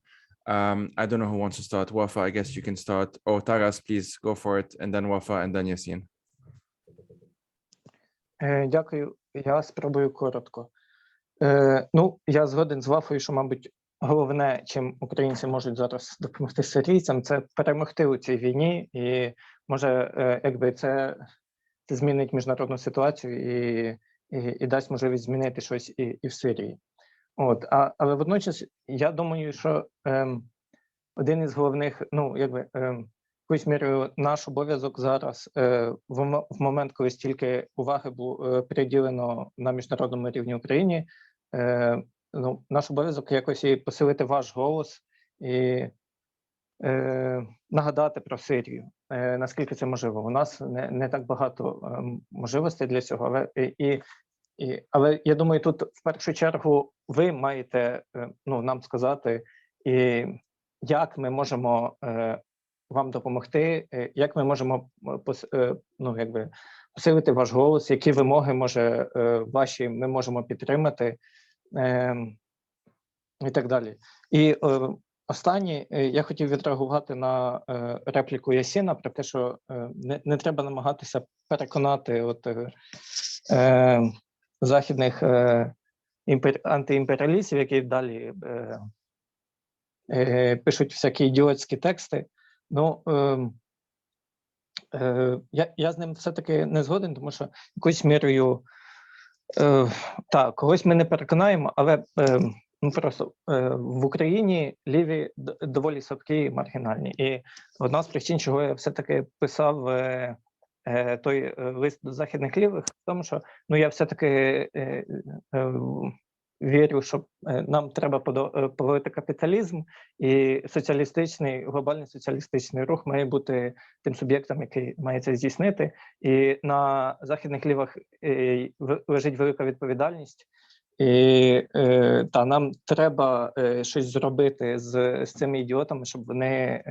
I don't know who wants to start. Wafa, I guess you can start. Or Taras, please go for it. And then Wafa and then Yasin. Дякую. Я спробую коротко. Я згоден з Вафою, що, мабуть, головне, чим українці можуть зараз допомогти сирійцям, це перемогти у цій війні, і може, якби це змінить міжнародну ситуацію і дасть можливість змінити щось і в Сирії. Але водночас, я думаю, що один із головних, якоюсь мірою наш обов'язок зараз, в момент, коли стільки уваги було приділено на міжнародному рівні Україні, наш обов'язок якось і посилити ваш голос і нагадати про Сирію, наскільки це можливо. У нас не так багато можливостей для цього, але я думаю, тут в першу чергу ви маєте нам сказати, як ми можемо вам допомогти, як ми можемо посилити ваш голос, які вимоги ваші ми можемо підтримати, і так далі. І останнє, я хотів відреагувати на репліку Ясіна про те, що не треба намагатися переконати західних антиімперіалістів, які далі пишуть всякі ідіотські тексти. Я з ним все-таки не згоден, тому що якоюсь мірою когось ми не переконаємо, але просто в Україні ліві доволі слабкі і маргінальні. І одна з причин, чого я все-таки писав той лист до західних лівих, в тому, що я все-таки вірю, що нам треба подолати капіталізм, і глобальний соціалістичний рух має бути тим суб'єктом, який має це здійснити. І на західних лівах лежить велика відповідальність. І нам треба щось зробити з цими ідіотами, щоб вони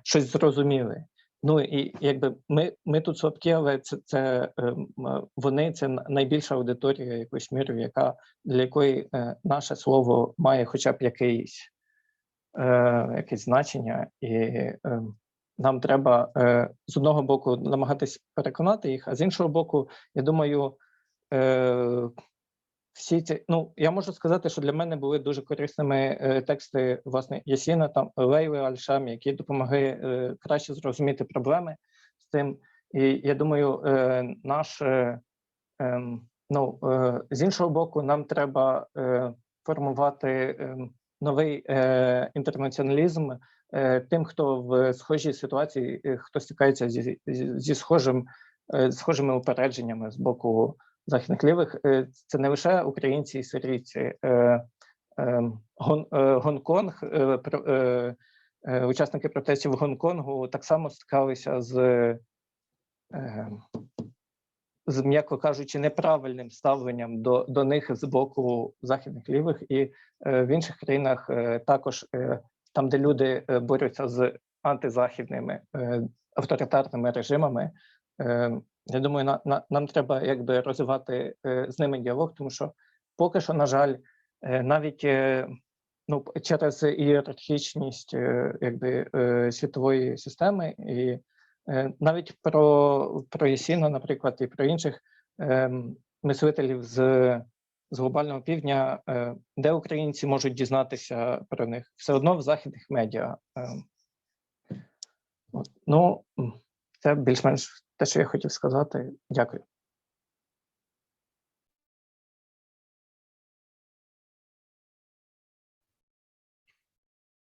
щось зрозуміли. І якби ми тут слабкі, але вони це найбільша аудиторія якоюсь мірою, для якої наше слово має хоча б якесь значення. І нам треба з одного боку намагатись переконати їх, а з іншого боку, я думаю, всі ці, я можу сказати, що для мене були дуже корисними тексти, власне, Ясіна, Лейли Аль-Шамі, які допомогли краще зрозуміти проблеми з цим. І я думаю, з іншого боку, нам треба формувати новий інтернаціоналізм тим, хто в схожій ситуації, хто стикається зі схожими упередженнями з боку західних лівих. Це не лише українці і сирійці. Гонконг, учасники протестів в Гонконгу так само стикалися з, м'яко кажучи, неправильним ставленням до них з боку західних лівих. І в інших країнах також, там, де люди борються з антизахідними авторитарними режимами, я думаю, нам треба розвивати з ними діалог, тому що поки що, на жаль, навіть через ієрархічність світової системи, і навіть про Ясіна, наприклад, і про інших мислителів з глобального півдня, де українці можуть дізнатися про них, все одно в західних медіа. Це більш-менш те, що я хотів сказати. Дякую.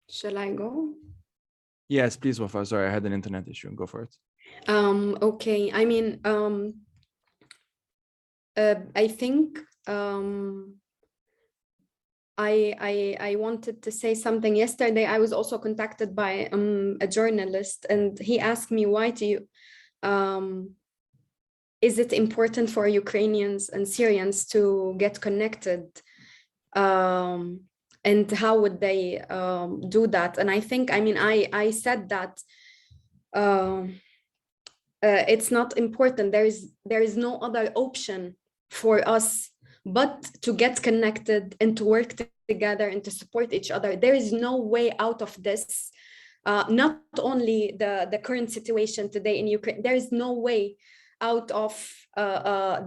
Shall I go? Yes, please, Wafa. Sorry, I had an internet issue. Go for it. Okay. I mean, I think I wanted to say something. Yesterday, I was also contacted by a journalist, and he asked me, why do you, is it important for Ukrainians and Syrians to get connected? And how would they do that? And I think, I said that it's not important. There is no other option for us but to get connected and to work together and to support each other. There is no way out of this. Not only the current situation today in Ukraine, there is no way out of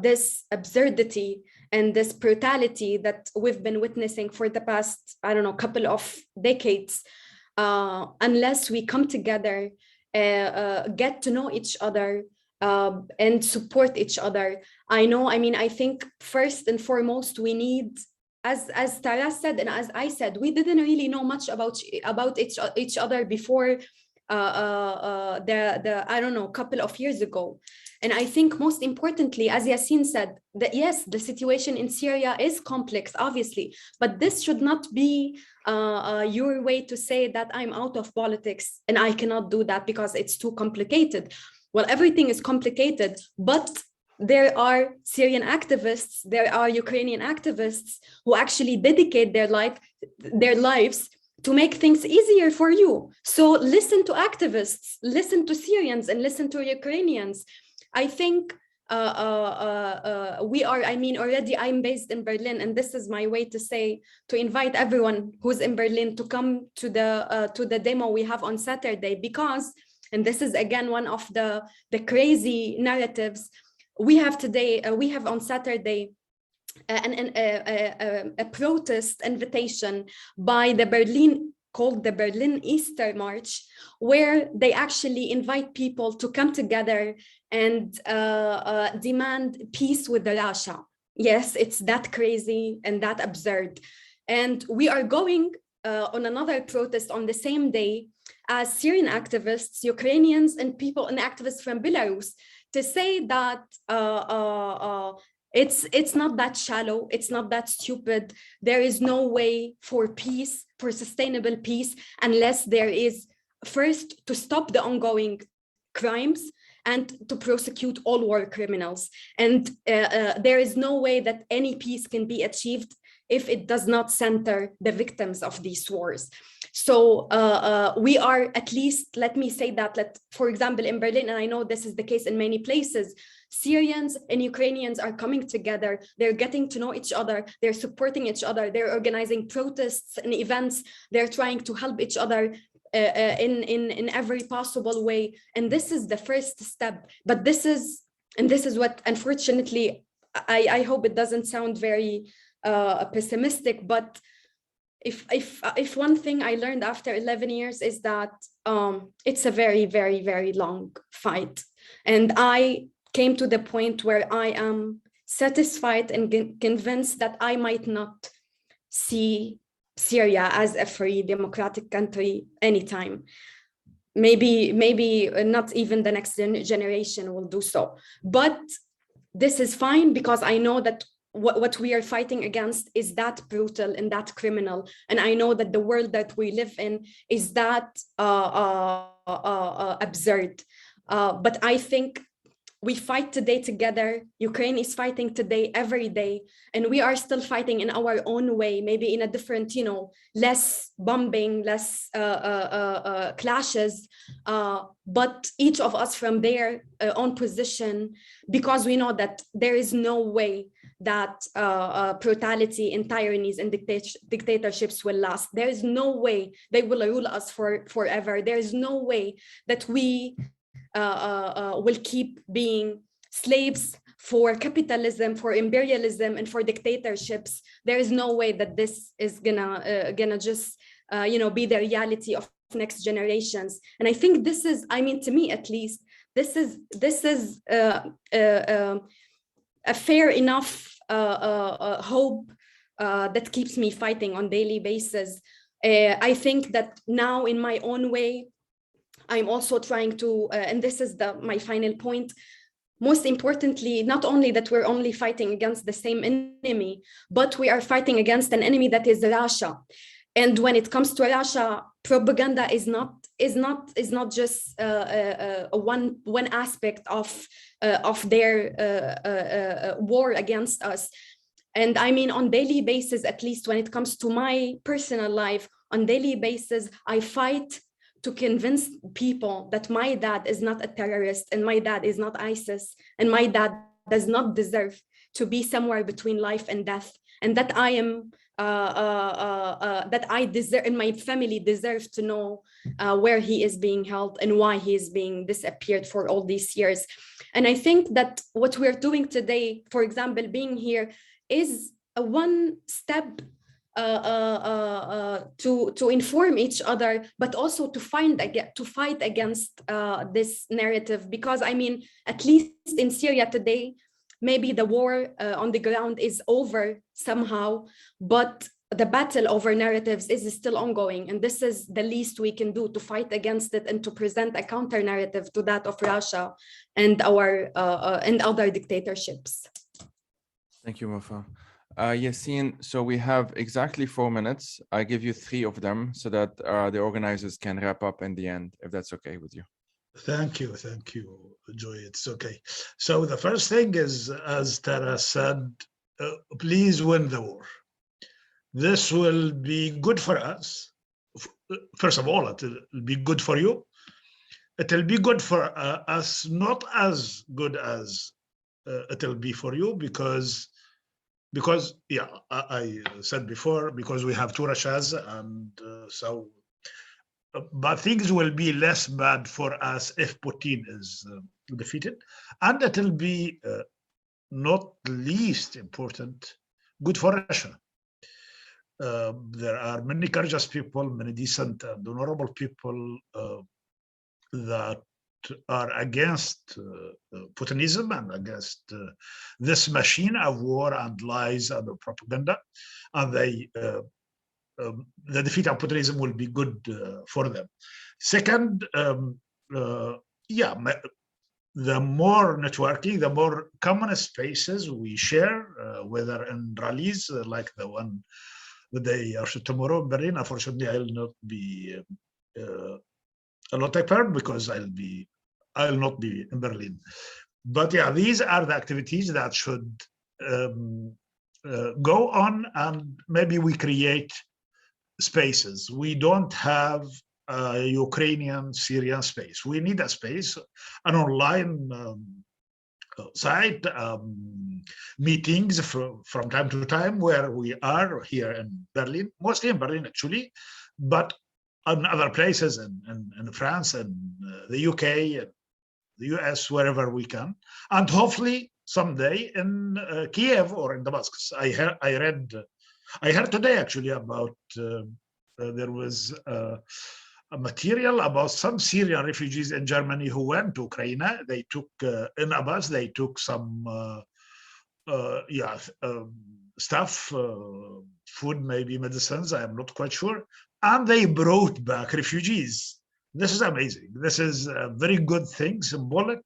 this absurdity and this brutality that we've been witnessing for the past, I don't know, couple of decades, unless we come together, get to know each other, and support each other. I think first and foremost, we need, as Tara said, and as I said, we didn't really know much about each other before couple of years ago. And I think most importantly, as Yassine said, that yes, the situation in Syria is complex, obviously, but this should not be your way to say that I'm out of politics and I cannot do that because it's too complicated. Well, everything is complicated, but there are Syrian activists, there are Ukrainian activists who actually dedicate their lives to make things easier for you. So listen to activists, listen to Syrians, and listen to Ukrainians. I think already I'm based in Berlin, and this is my way to invite everyone who's in Berlin to come to the demo we have on Saturday, because, and this is again one of the crazy narratives we have today, we have on Saturday a protest invitation by the Berlin, called the Berlin Easter March, where they actually invite people to come together and demand peace with Russia. Yes, it's that crazy and that absurd. And we are going on another protest on the same day as Syrian activists, Ukrainians, and people and activists from Belarus, to say that it's not that shallow, it's not that stupid. There is no way for peace, for sustainable peace, unless there is first to stop the ongoing crimes and to prosecute all war criminals. And there is no way that any peace can be achieved if it does not center the victims of these wars. So we are, at least, let me say that, for example, in Berlin, and I know this is the case in many places, Syrians and Ukrainians are coming together. They're getting to know each other. They're supporting each other. They're organizing protests and events. They're trying to help each other in every possible way. And this is the first step. But this is what, unfortunately, I hope it doesn't sound very pessimistic, but if one thing I learned after 11 years is that it's a very, very, very long fight. And I came to the point where I am satisfied and convinced that I might not see Syria as a free democratic country anytime. Maybe not even the next generation will do so. But this is fine, because I know that what we are fighting against is that brutal and that criminal. And I know that the world that we live in is that absurd. But I think we fight today together. Ukraine is fighting today, every day, and we are still fighting in our own way, maybe in a different, less bombing, less clashes, but each of us from their own position, because we know that there is no way that brutality and tyrannies and dictatorships will last. There is no way they will rule us forever. There is no way that we will keep being slaves for capitalism, for imperialism, and for dictatorships. There is no way that this is gonna just be the reality of next generations. And I think this is, to me at least, this is a fair enough hope that keeps me fighting on daily basis. I think that now, in my own way, I'm also trying to, and this is my final point, most importantly, not only that we're only fighting against the same enemy, but we are fighting against an enemy that is Russia. And when it comes to Russia, propaganda is not just one aspect of their war against us. And on daily basis, at least when it comes to my personal life, on daily basis, I fight to convince people that my dad is not a terrorist, and my dad is not ISIS, and my dad does not deserve to be somewhere between life and death, and that I am that I deserve, and my family deserves to know where he is being held and why he is being disappeared for all these years. And I think that what we're doing today, for example, being here, is a one step to inform each other, but also to fight against this narrative. Because I mean, at least in Syria today, maybe the war on the ground is over somehow, but the battle over narratives is still ongoing. And this is the least we can do to fight against it and to present a counter narrative to that of Russia and and other dictatorships. Thank you, Wafa. Yassine, so we have exactly 4 minutes. I give you 3 of them so that the organizers can wrap up in the end, if that's okay with you. Thank you, Joy. It's okay. So the first thing is, as Tara said, please win the war. This will be good for us. First of all, it will be good for you. It will be good for us, not as good as it will be for you, because yeah, I said before, because we have 2 Russias, and but things will be less bad for us if Putin is defeated, and it will be not least important, good for Russia. There are many courageous people, many decent and honorable people that are against Putinism and against this machine of war and lies and propaganda, and the defeat of Putinism will be good for them. Second, the more networking, the more common spaces we share, whether in rallies like the one the day after tomorrow in Berlin. Unfortunately, I will not be take part because I'll not be in Berlin. But yeah, these are the activities that should go on, and maybe we create spaces. We don't have a Ukrainian Syrian space. We need a space, an online site, meetings from time to time, where we are here in Berlin, mostly in Berlin actually, but in other places in France and the UK and the US, wherever we can, and hopefully someday in Kiev or in Damascus. I heard today actually about there was a material about some Syrian refugees in Germany who went to Ukraine. They took in a bus, they took some stuff, food, maybe medicines, I am not quite sure, and they brought back refugees. This is amazing. This is a very good thing, symbolic,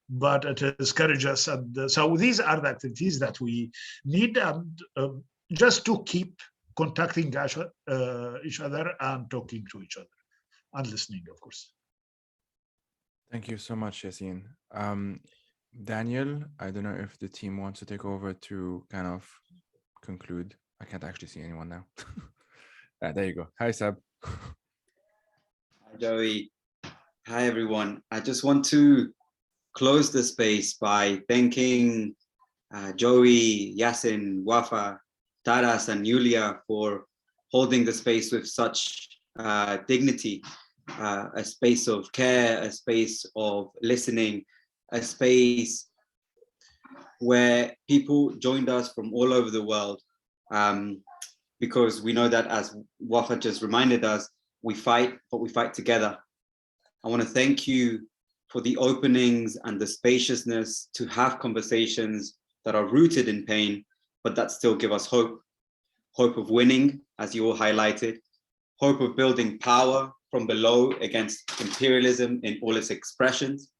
but it is courageous. And so these are the activities that we need, and just to keep contacting each other and talking to each other and listening, of course. Thank you so much, Yassine. Daniel, I don't know if the team wants to take over to kind of conclude. I can't actually see anyone now. There you go. Hi, Sab. Hi, Joey. Hi, everyone. I just want to close the space by thanking Joey, Yasin, Wafa, Taras, and Yulia for holding the space with such dignity, a space of care, a space of listening, a space where people joined us from all over the world, because we know that, as Wafa just reminded us, we fight, but we fight together. I want to thank you for the openings and the spaciousness to have conversations that are rooted in pain, but that still give us hope. Hope of winning, as you all highlighted, hope of building power from below against imperialism in all its expressions.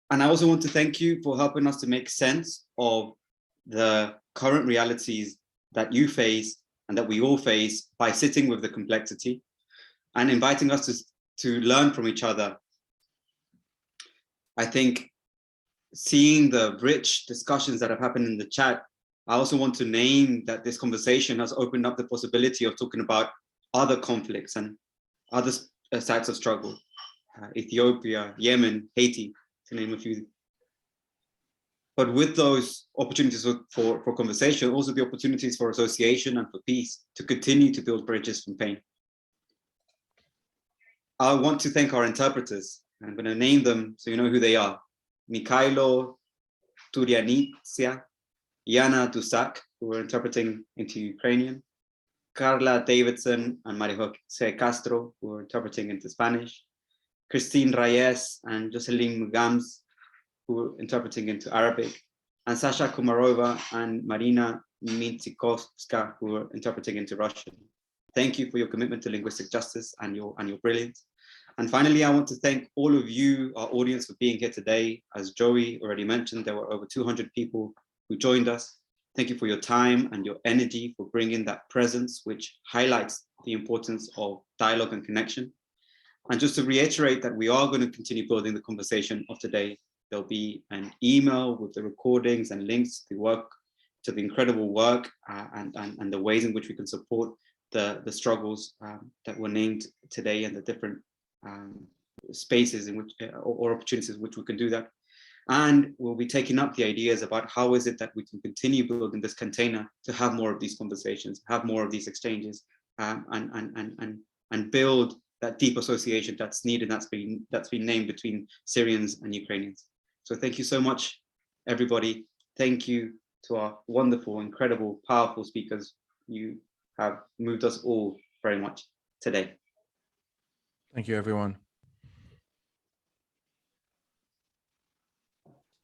And I also want to thank you for helping us to make sense of the current realities that you face and that we all face by sitting with the complexity and inviting us to learn from each other. I think seeing the rich discussions that have happened in the chat, I also want to name that this conversation has opened up the possibility of talking about other conflicts and other sites of struggle, Ethiopia, Yemen, Haiti, to name a few. But with those opportunities for conversation, also the opportunities for association and for peace, to continue to build bridges from pain. I want to thank our interpreters. I'm going to name them so you know who they are. Mikhailo Turianitsia, Yana Dusak, who are interpreting into Ukrainian, Carla Davidson and Maria Jose Castro, who are interpreting into Spanish, Christine Reyes and Jocelyn Mugams, who are interpreting into Arabic, and Sasha Komarova and Marina Mintsikovska, who are interpreting into Russian. Thank you for your commitment to linguistic justice and your brilliance. And finally, I want to thank all of you, our audience, for being here today. As Joey already mentioned, there were over 200 people who joined us. Thank you for your time and your energy for bringing that presence, which highlights the importance of dialogue and connection. And just to reiterate that we are going to continue building the conversation of today. There'll be an email with the recordings and links to the incredible work and the ways in which we can support the struggles that were named today and the different spaces in which or opportunities in which we can do that. And we'll be taking up the ideas about how is it that we can continue building this container to have more of these conversations, have more of these exchanges, and build that deep association that's needed, that's been named between Syrians and Ukrainians. So thank you so much, everybody. Thank you to our wonderful, incredible, powerful speakers. You have moved us all very much today. Thank you, everyone.